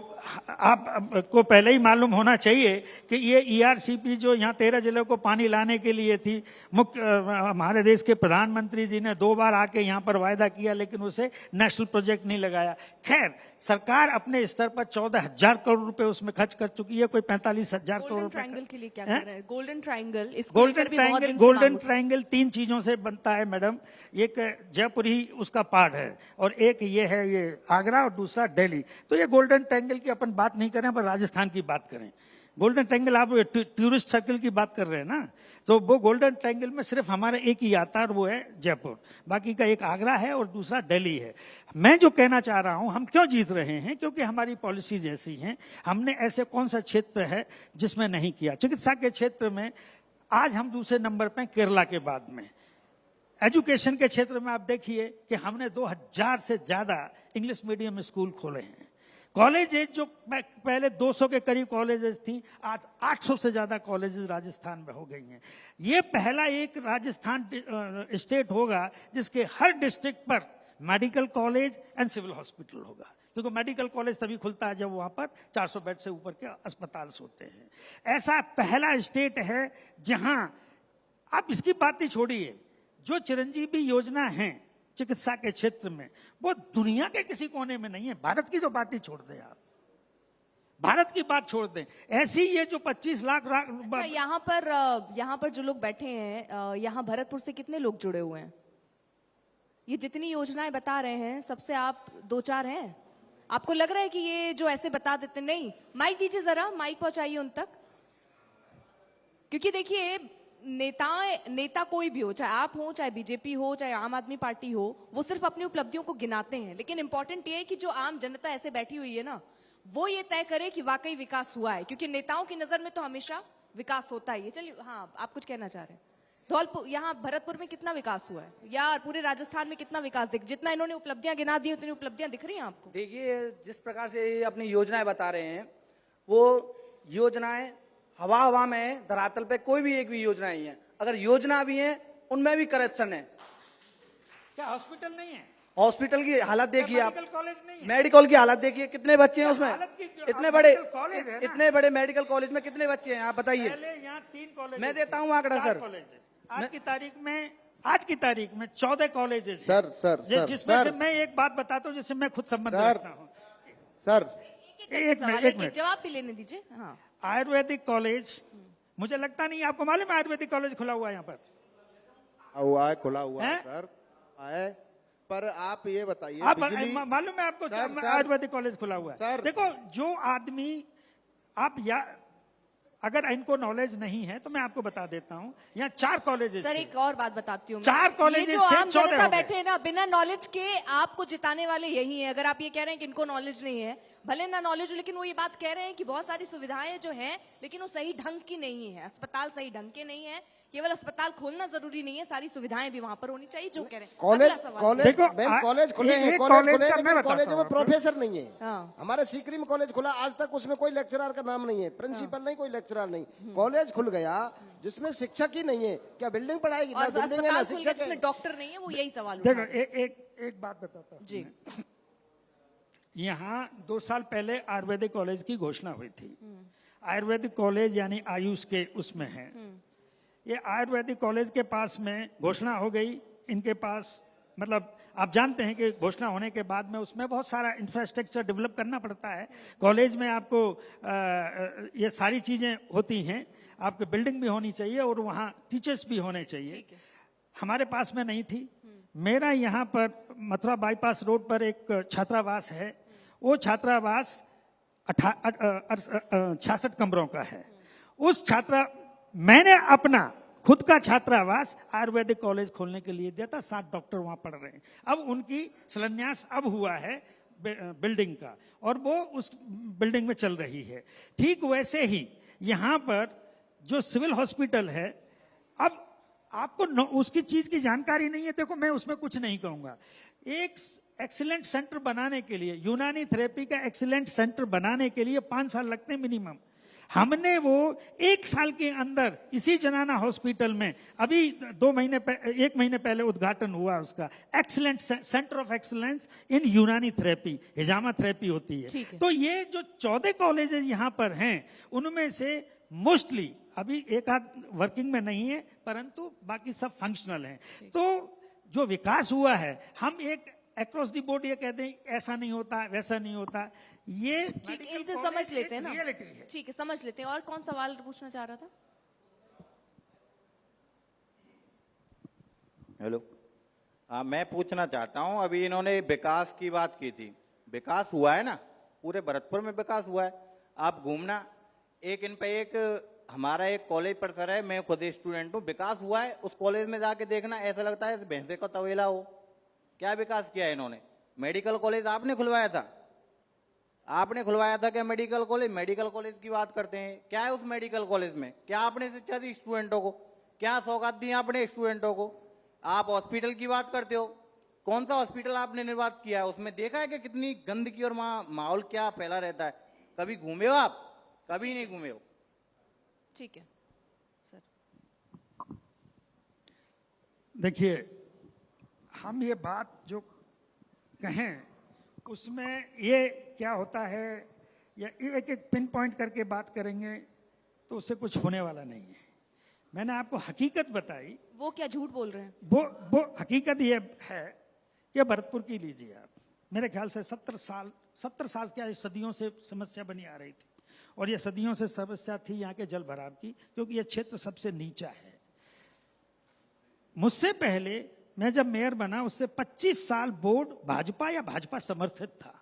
आपको पहले ही मालूम होना चाहिए कि ये ईआरसीपी जो यहाँ 13 जिलों को पानी लाने के लिए थी, हमारे देश के प्रधानमंत्री जी ने 2 बार आके यहाँ पर वायदा किया, लेकिन उसे नेशनल प्रोजेक्ट नहीं लगाया। खैर, सरकार अपने स्तर पर 14,000 करोड़ रुपए उसमें खर्च कर चुकी है, कोई 45,000 करोड़ गोल्डन रुपए। ट्रायंगल के लिए क्या कर रहे हैं? गोल्डन ट्रायंगल, गोल्डन ट्रायंगल 3 चीजों से बनता है मैडम। एक जयपुर ही उसका पार्ट है, और एक ये है ये आगरा, और दूसरा दिल्ली। तो ये गोल्डन ट्रायंगल की अपन बात नहीं करें, पर राजस्थान की बात करें। गोल्डन ट्रायंगल, आप टूरिस्ट सर्कल की बात कर रहे हैं ना, तो वो गोल्डन ट्रायंगल में सिर्फ हमारा एक ही आता है, और वो है जयपुर। बाकी का एक आगरा है और दूसरा दिल्ली है। मैं जो कहना चाह रहा हूं, हम क्यों जीत रहे हैं? क्योंकि हमारी पॉलिसीज ऐसी हैं। हमने ऐसे कौन सा क्षेत्र है जिसमें नहीं किया? चिकित्सा के क्षेत्र में आज हम दूसरे नंबर पे, केरला के बाद में। एजुकेशन के क्षेत्र में आप देखिए कि हमने 2000 से ज्यादा इंग्लिश मीडियम स्कूल खोले हैं। कॉलेजेस जो पहले 200 के करीब कॉलेजेस थी, आज 800 से ज्यादा कॉलेजेस राजस्थान में हो गई हैं। ये पहला एक राजस्थान स्टेट होगा जिसके हर डिस्ट्रिक्ट पर medical college and civil hospital होगा, क्योंकि मेडिकल कॉलेज तभी खुलता है जब वहां पर 400 बेड से ऊपर के अस्पताल होते हैं। ऐसा पहला स्टेट है जहां, आप इसकी बात नहीं छोड़िए, जो चिरंजीवी योजना है चिकित्सा के क्षेत्र में, वो दुनिया के किसी कोने में नहीं है। भारत की तो बात ही छोड़ दें, आप भारत की बात छोड़ दें। ऐसी ये जो 25 लाख अच्छा, यहाँ पर जो लोग बैठे हैं, यहाँ भरतपुर से कितने लोग जुड़े हुए हैं? ये जितनी योजनाएं बता रहे हैं, सबसे आप 2-4 हैं? आपको लग रहा है कि ये जो ऐसे बता देते, नहीं माइक दीजिए जरा, माइक पहुंचाइए उन तक, क्योंकि देखिए नेता कोई भी हो, चाहे आप हो, चाहे बीजेपी हो, चाहे आम आदमी पार्टी हो, वो सिर्फ अपनी उपलब्धियों को गिनाते हैं, लेकिन इंपॉर्टेंट ये है कि जो आम जनता ऐसे बैठी हुई है ना, वो ये तय करे कि वाकई विकास हुआ है, क्योंकि नेताओं की नजर में तो हमेशा विकास होता ही है। चलिए, हाँ आप कुछ कहना चाह रहे हैं। धौलपुर, यहाँ भरतपुर में कितना विकास हुआ है, या पूरे राजस्थान में कितना विकास जितना इन्होंने उपलब्धियां गिना दी उतनी उपलब्धियां दिख रही हैं आपको? देखिए, जिस प्रकार से ये अपनी योजनाएं बता रहे हैं, वो योजनाएं हवा में है, धरातल पे कोई भी एक भी योजना नहीं है। अगर योजना भी है उनमें भी करप्शन है। क्या हॉस्पिटल नहीं है? हॉस्पिटल की हालत देखिए आप, मेडिकल कॉलेज नहीं है? मेडिकल की हालत देखिए, कितने बच्चे हैं उसमें, हालत की जो इतने बड़े मेडिकल कॉलेज है ना? इतने बड़े मेडिकल कॉलेज में कितने बच्चे हैं आप बताइए। पहले यहाँ 3 कॉलेज, मैं देता हूँ आंकड़ा सर। आज की तारीख में 14 कॉलेजेस सर, जिसमें से मैं एक बात बताता हूँ जिससे मैं खुद संबंध सर, रखता हूँ। सर एक मिनट जवाब भी लेने दीजिए। हाँ, आयुर्वेदिक कॉलेज, मुझे लगता नहीं, आपको मालूम है आयुर्वेदिक कॉलेज खुला हुआ है यहाँ पर? हुआ है, खुला हुआ है हैं? सर, है। पर आप ये बताइए, आप मालूम है आपको आयुर्वेदिक कॉलेज खुला हुआ है? सर। देखो, जो आदमी अगर इनको नॉलेज नहीं है तो मैं आपको बता देता हूँ, यहाँ 4 कॉलेजेस सर एक और बात बताती हूँ। 4 कॉलेजेस ये जो थे, आम 14 जनता हो गए। बैठे हैं ना, बिना नॉलेज के आपको जिताने वाले यही है। अगर आप ये कह रहे हैं कि इनको नॉलेज नहीं है, भले ना नॉलेज हो, लेकिन वो ये बात कह रहे हैं कि बहुत सारी सुविधाएं जो हैं, लेकिन वो सही ढंग की नहीं है। अस्पताल सही ढंग के नहीं है, केवल अस्पताल खोलना जरूरी नहीं है, सारी सुविधाएं भी वहां पर होनी चाहिए, जो कह रहे हैं। कॉलेज अगला सवाल। कॉलेज देखो, मैम, कॉलेज खुले हैं, एक कॉलेज कॉलेज खुले हैं, का मैं लेकिन बताता कॉलेज में हूँ आपको। प्रोफेसर नहीं है। हाँ। हमारा सीकरी में कॉलेज खुला, आज तक उसमें कोई लेक्चरर का नाम नहीं है, प्रिंसिपल नहीं, कोई लेक्चरर नहीं। कॉलेज खुल गया जिसमें शिक्षक ही नहीं है, क्या बिल्डिंग पढ़ाएगी? ना और बिल्डिंग है, ना अस्पताल खुल गए शिक्षक जिसमें है। डॉक्टर नहीं है, वो यही सवाल देखो, उठा रहे हैं। एक बात बताता हूँ जी। मैं। यहाँ 2 साल पहले आयुर्वेदिक कॉलेज की घोषणा हुई थी। आयुर्वेदिक कॉलेज यानी आयुष के उसमें है। ये आयुर्वेदिक कॉलेज के पास में घोषणा हो गई, इनके पास, मतलब आप जानते हैं कि घोषणा होने के बाद में उसमें बहुत सारा इंफ्रास्ट्रक्चर डेवलप करना पड़ता है। कॉलेज में आपको ये सारी चीजें होती हैं, आपकी बिल्डिंग भी होनी चाहिए और वहाँ टीचर्स भी होने चाहिए। हमारे पास में नहीं थी। मेरा यहाँ पर मथुरा बाईपास रोड पर एक छात्रावास है, वो छात्रावास 66 कमरों का है। मैंने अपना खुद का छात्रावास आयुर्वेदिक कॉलेज खोलने के लिए दिया था। 7 डॉक्टर वहां पढ़ रहे हैं। अब उनकी शिलान्यास अब हुआ है बिल्डिंग का, और वो उस बिल्डिंग में चल रही है। ठीक वैसे ही यहाँ पर जो सिविल हॉस्पिटल है, अब आपको उसकी चीज की जानकारी नहीं है, देखो मैं उसमें कुछ नहीं कहूंगा। एक एक्सीलेंट सेंटर बनाने के लिए, यूनानी थेरेपी का एक्सीलेंट सेंटर बनाने के लिए 5 साल लगते हैं मिनिमम। हमने वो 1 साल के अंदर इसी जनाना हॉस्पिटल में, अभी 1 महीने पहले उद्घाटन हुआ उसका, excellent centre of excellence in यूनानी थेरेपी, हिजामा थेरेपी होती है। तो ये जो 14 कॉलेजेस यहाँ पर हैं, उनमें से मोस्टली अभी एक आध वर्किंग में नहीं है, परंतु बाकी सब फंक्शनल हैं। तो जो विकास हुआ है, हम एक अक्रॉस द बोर्ड ये कहते हैं ऐसा नहीं होता, वैसा नहीं होता, ये ठीक, इनसे समझ लेते हैं ना। रियलिटी है। ठीक है, समझ लेते हैं। और कौन सवाल पूछना चाह रहा था? हेलो, मैं पूछना चाहता हूं, अभी इन्होंने विकास की बात की थी, विकास हुआ है ना, पूरे भरतपुर में विकास हुआ है। आप घूमना, एक इन पे एक हमारा एक कॉलेज परिसर है, मैं खुद स्टूडेंट हूँ, विकास हुआ है उस कॉलेज में जाके देखना, ऐसा लगता है भैंसे का तवेला हो। क्या विकास किया है इन्होंने? मेडिकल कॉलेज आपने खुलवाया था, आपने खुलवाया था क्या मेडिकल कॉलेज? मेडिकल कॉलेज की बात करते हैं, क्या है उस मेडिकल कॉलेज में? क्या आपने शिक्षा दी स्टूडेंटों को? क्या सौगात दी आपने स्टूडेंटों को? आप हॉस्पिटल की बात करते हो, कौन सा हॉस्पिटल आपने निर्वात किया है? उसमें देखा है कि कितनी गंदगी और माहौल क्या फैला रहता है? कभी घूमे हो आप? कभी नहीं घूमे हो। ठीक है सर। देखिए, हम ये बात जो कहें उसमें ये क्या होता है, या एक एक पिन पॉइंट करके बात करेंगे तो उससे कुछ होने वाला नहीं है। मैंने आपको हकीकत बताई। वो क्या झूठ बोल रहे हैं? वो हकीकत ये है कि भरतपुर की लीजिए आप, मेरे ख्याल से 70 साल क्या सदियों से समस्या बनी आ रही थी, और ये सदियों से समस्या थी यहाँ के जल भराव की, क्योंकि ये क्षेत्र सबसे नीचा है। मुझसे पहले मैं जब मेयर बना, उससे 25 साल बोर्ड भाजपा या भाजपा समर्थित था।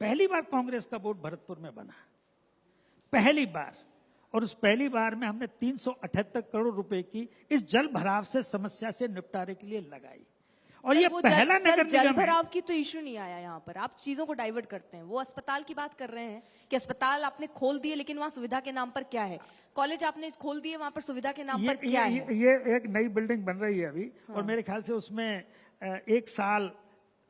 पहली बार कांग्रेस का बोर्ड भरतपुर में बना, पहली बार, और उस पहली बार में हमने 378 करोड़ रुपए की इस जल भराव से समस्या से निपटारे के लिए लगाई। और ये वो पहला नगर जल निगम है। भराव की तो इशू नहीं आया यहाँ पर, आप चीजों को डाइवर्ट करते हैं। वो अस्पताल की बात कर रहे हैं कि अस्पताल आपने खोल दिए, लेकिन वहाँ सुविधा के नाम पर क्या है? कॉलेज आपने खोल दिए, वहाँ पर सुविधा के नाम पर क्या है? ये एक नई बिल्डिंग बन रही है अभी, और मेरे ख्याल से उसमें 1 साल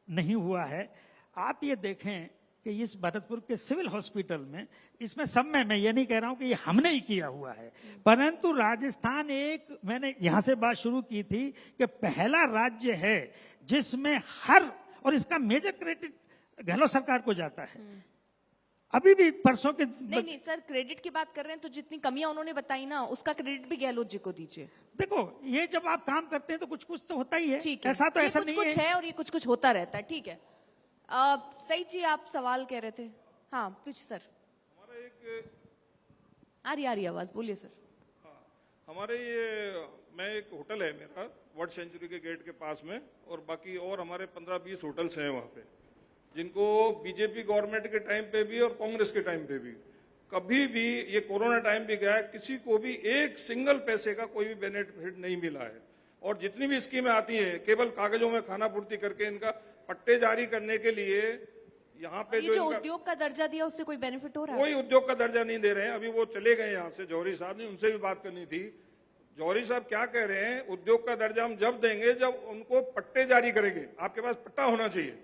नहीं हुआ है। आप ये देखें कि इस भरतपुर के सिविल हॉस्पिटल में, इसमें सब में, मैं ये नहीं कह रहा हूं कि ये हमने ही किया हुआ है, परंतु राजस्थान एक, मैंने यहां से बात शुरू की थी कि पहला राज्य है जिसमें हर, और इसका मेजर क्रेडिट गहलोत सरकार को जाता है। अभी भी परसों के नहीं सर, क्रेडिट की बात कर रहे हैं तो जितनी कमियां उन्होंने बताई ना, उसका क्रेडिट भी गहलोत जी को दीजिए। देखो, ये जब आप काम करते हैं तो कुछ कुछ तो होता ही है, ठीक है, ऐसा तो ये ऐसा कुछ नहीं कुछ है और ये कुछ कुछ होता रहता है, ठीक है। सही जी, आप सवाल कह रहे थे। हाँ पूछिए सर। हमारा एक आ रही आवाज, बोलिए सर। हमारे ये, मैं एक होटल है मेरा वर्ल्ड सेंचुरी के गेट के पास में, और बाकी और हमारे 15-20 होटल्स हैं वहाँ पे, जिनको बीजेपी गवर्नमेंट के टाइम पे भी और कांग्रेस के टाइम पे भी कभी भी, ये कोरोना टाइम भी गया, किसी को भी एक सिंगल पैसे का कोई भी बेनिफिट नहीं मिला है। और जितनी भी स्कीमें आती हैं, केवल कागजों में खाना पूर्ति करके इनका पट्टे जारी करने के लिए यहाँ पे ये जो उद्योग का दर्जा दिया, उससे कोई बेनिफिट हो रहा है? कोई उद्योग का दर्जा नहीं दे रहे हैं। अभी वो चले गए यहाँ से, जौहरी साहब ने, उनसे भी बात करनी थी। जौहरी साहब क्या कह रहे हैं, उद्योग का दर्जा हम जब देंगे जब उनको पट्टे जारी करेंगे। आपके पास पट्टा होना चाहिए,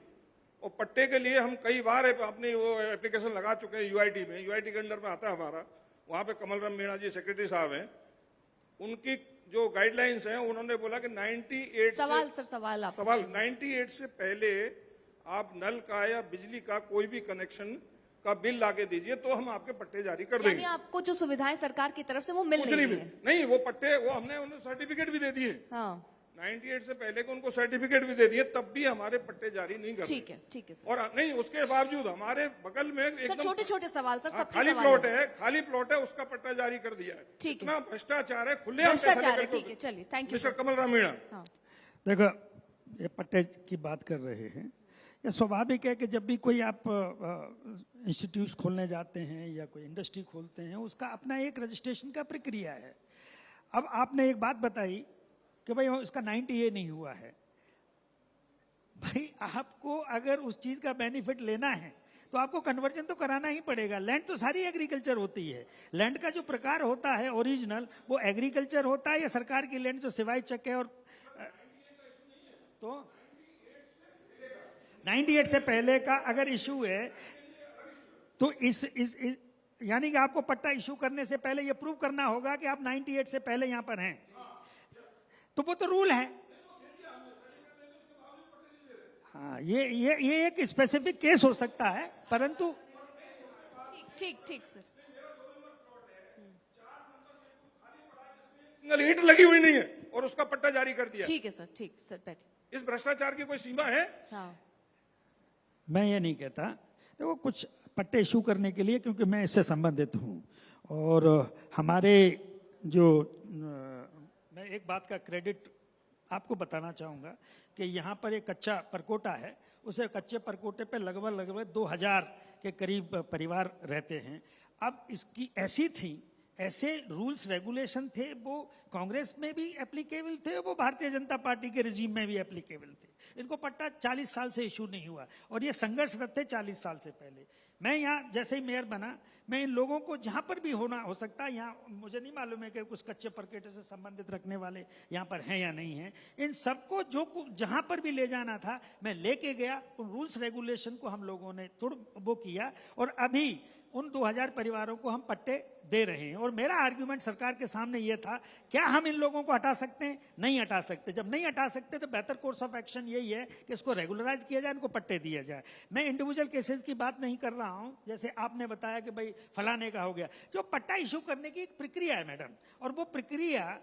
और पट्टे के लिए हम कई बार अपनी वो एप्लीकेशन लगा चुके हैं यूआईटी में। यूआईटी के अंडर में आता है हमारा, वहां पे कमल राम मीणा जी सेक्रेटरी साहब हैं, उनकी जो गाइडलाइंस हैं, उन्होंने बोला कि 98 सवाल सर, सवाल आप 98 से पहले आप नल का या बिजली का कोई भी कनेक्शन का बिल लाके दीजिए, तो हम आपके पट्टे जारी कर यानी देंगे। आपको जो सुविधाएं सरकार की तरफ से वो मिल कुछ नहीं नहीं है? नहीं, वो पट्टे, वो हमने उन्हें सर्टिफिकेट भी दे दिए। हाँ 98 से पहले को उनको सर्टिफिकेट भी दे दिए, तब भी हमारे पट्टे जारी नहीं कर ठीक है, ठीक है सर। और नहीं, उसके बावजूद हमारे बगल में सर एकदम छोटे छोटे सवाल सर, सबके खाली सवाल प्लॉट हैं। है, खाली प्लॉट है, उसका पट्टा जारी कर दिया है। ठीक है। इतना भ्रष्टाचार है, खुले भ्रष्टाचार है, ठीक है, चलिए, थैंक यू मिस्टर सर। कमल राम मीणा। हाँ देखो, ये पट्टे की बात कर रहे हैं, ये स्वाभाविक है कि जब भी कोई आप इंस्टीट्यूट खोलने जाते हैं या कोई इंडस्ट्री खोलते हैं, उसका अपना एक रजिस्ट्रेशन का प्रक्रिया है। अब आपने एक बात बताई कि भाई उसका 90A नहीं हुआ है। भाई आपको अगर उस चीज का बेनिफिट लेना है तो आपको कन्वर्जन तो कराना ही पड़ेगा। लैंड तो सारी एग्रीकल्चर होती है, लैंड का जो प्रकार होता है ओरिजिनल, वो एग्रीकल्चर होता है या सरकार की लैंड जो सिवाई चक है। और तो 98 से पहले का अगर इशू है तो इस यानी कि आपको पट्टा इशू करने से पहले ये प्रूव करना होगा कि आप 98 से पहले यहां पर हैं, तो वो तो रूल है। हाँ, ये एक स्पेसिफिक केस हो सकता है, परंतु ठीक ठीक ठीक सर। सिंगल ईंट लगी हुई नहीं है और उसका पट्टा जारी कर दिया। ठीक है सर, ठीक सर, बैठिए। इस भ्रष्टाचार की कोई सीमा है? हाँ मैं ये नहीं कहता। देखो, कुछ पट्टे इशू करने के लिए, क्योंकि मैं इससे संबंधित हूँ, और हमारे जो मैं एक बात का क्रेडिट आपको बताना चाहूँगा कि यहाँ पर एक कच्चा परकोटा है, उसे कच्चे परकोटे पे लगभग 2000 के करीब परिवार रहते हैं। अब इसकी ऐसी थी, ऐसे रूल्स रेगुलेशन थे, वो कांग्रेस में भी एप्लीकेबल थे, वो भारतीय जनता पार्टी के रिजीम में भी एप्लीकेबल थे। इनको पट्टा 40 साल से इशू नहीं हुआ, और ये संघर्षरत थे 40 साल से पहले। मैं यहाँ जैसे ही मेयर बना, मैं इन लोगों को जहां पर भी होना हो सकता है, यहाँ मुझे नहीं मालूम है कि कुछ कच्चे परकेटे से संबंधित रखने वाले यहाँ पर हैं या नहीं हैं, इन सबको जो जहां पर भी ले जाना था मैं लेके गया। उन रूल्स रेगुलेशन को हम लोगों ने थोड़ा वो किया, और अभी उन 2000 परिवारों को हम पट्टे दे रहे हैं। और मेरा आर्ग्यूमेंट सरकार के सामने ये था, क्या हम इन लोगों को हटा सकते हैं? नहीं हटा सकते। जब नहीं हटा सकते तो बेहतर कोर्स ऑफ एक्शन यही है कि इसको रेगुलराइज किया जाए, इनको पट्टे दिए जाए। मैं इंडिविजुअल केसेस की बात नहीं कर रहा हूं, जैसे आपने बताया कि भाई फलाने का हो गया। जो पट्टा इशू करने की एक प्रक्रिया है मैडम, और वो प्रक्रिया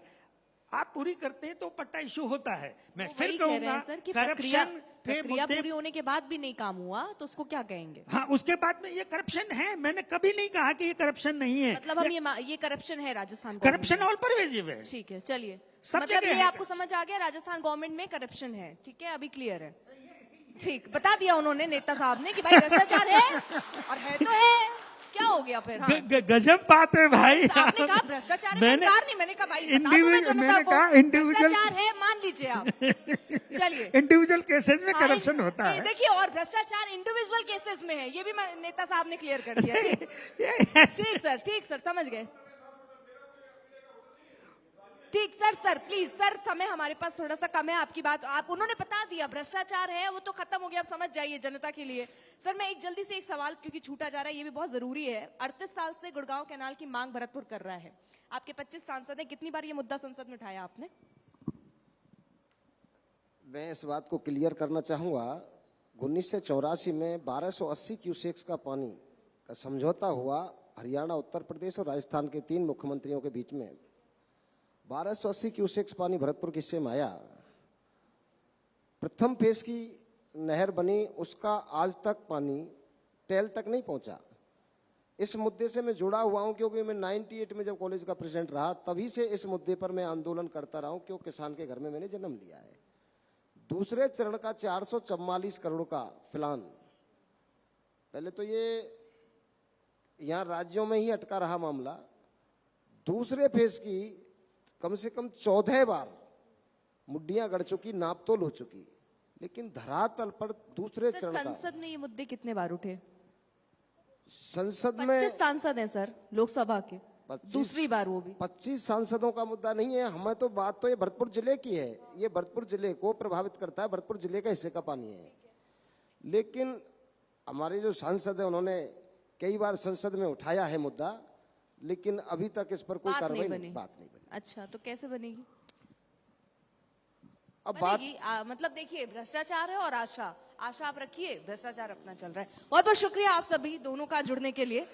आप पूरी करते हैं तो पट्टा इशू होता है। मैं तो फिर वही कह रहे कहूंगा, हैं सर कि करप्शन प्रक्रिया पूरी होने के बाद भी नहीं काम हुआ तो उसको क्या कहेंगे? हाँ, उसके बाद में ये करप्शन है। मैंने कभी नहीं कहा कि ये करप्शन नहीं है। मतलब हम ये करप्शन है राजस्थान करप्शन ऑल परवेजिव है। ठीक है, चलिए, सब मतलब जगह ये है। आपको समझ आ गया, राजस्थान गवर्नमेंट में करप्शन है, ठीक है, अभी क्लियर है। ठीक बता दिया उन्होंने, नेता साहब ने, कि भाई भ्रष्टाचार है और है तो है, क्या हो गया फिर? हाँ। गजब बात है भाई। तो आपने कहा भ्रष्टाचार है, मैंने- इनकार नहीं, मैंने कहा भाई बता दो मैं जनता मैंने को, कहा इंडिविजुअल भ्रष्टाचार है मान लीजिए आप। चलिए इंडिविजुअल केसेस में हाँ, करप्शन होता है। देखिए, और भ्रष्टाचार इंडिविजुअल केसेस में है, ये भी नेता साहब ने क्लियर कर दिया। ठीक ठीक सर समझ गए। ठीक सर प्लीज सर, समय हमारे पास थोड़ा सा कम है, आपकी बात आप उन्होंने बता दिया, भ्रष्टाचार है वो तो खत्म हो गया, अब समझ जाइए जनता के लिए। सर मैं एक जल्दी से एक सवाल, क्योंकि छूटा जा रहा है, ये भी बहुत जरूरी है। 38 साल से गुड़गांव कैनाल की मांग भरतपुर कर रहा है, आपके 25 सांसद हैं, कितनी बार ये मुद्दा संसद में उठाया आपने? मैं इस बात को क्लियर करना चाहूंगा, 1984 में 1280 क्यूसेक्स का पानी का समझौता हुआ हरियाणा, उत्तर प्रदेश और राजस्थान के 3 मुख्यमंत्रियों के बीच में। 1280 क्यूसेक्स पानी भरतपुर के हिस्से में आया। प्रथम फेज की नहर बनी, उसका आज तक पानी टेल तक नहीं पहुंचा। इस मुद्दे से मैं जुड़ा हुआ हूं, क्योंकि मैं 98 में जब कॉलेज का प्रेसिडेंट रहा, तभी से इस मुद्दे पर मैं आंदोलन करता रहा हूं, क्योंकि किसान के घर में मैंने जन्म लिया है। दूसरे चरण का 444 करोड़ का प्लान, पहले तो ये यहां राज्यों में ही अटका रहा मामला। दूसरे फेज की कम से कम 14 बार मुड्डियां गड़ चुकी, नापतोल हो चुकी, लेकिन धरातल पर दूसरे सर चरण का संसद में ये मुद्दे कितने बार उठे? संसद में 25 सांसद हैं सर लोकसभा के, 25 दूसरी बार वो भी। 25 सांसदों का मुद्दा नहीं है। हमें तो बात तो ये भरतपुर जिले की है, ये भरतपुर जिले को प्रभावित करता है, भरतपुर जिले का हिस्से का पानी है। लेकिन हमारे जो सांसद है उन्होंने कई बार संसद में उठाया है मुद्दा, लेकिन अभी तक इस पर कोई बात कार्रवाई नहीं बनी। बात नहीं बनी। अच्छा तो कैसे बनेगी? अब बात बनेगी मतलब देखिए, भ्रष्टाचार है और आशा आप रखिए, भ्रष्टाचार अपना चल रहा है। बहुत बहुत शुक्रिया आप सभी दोनों का जुड़ने के लिए।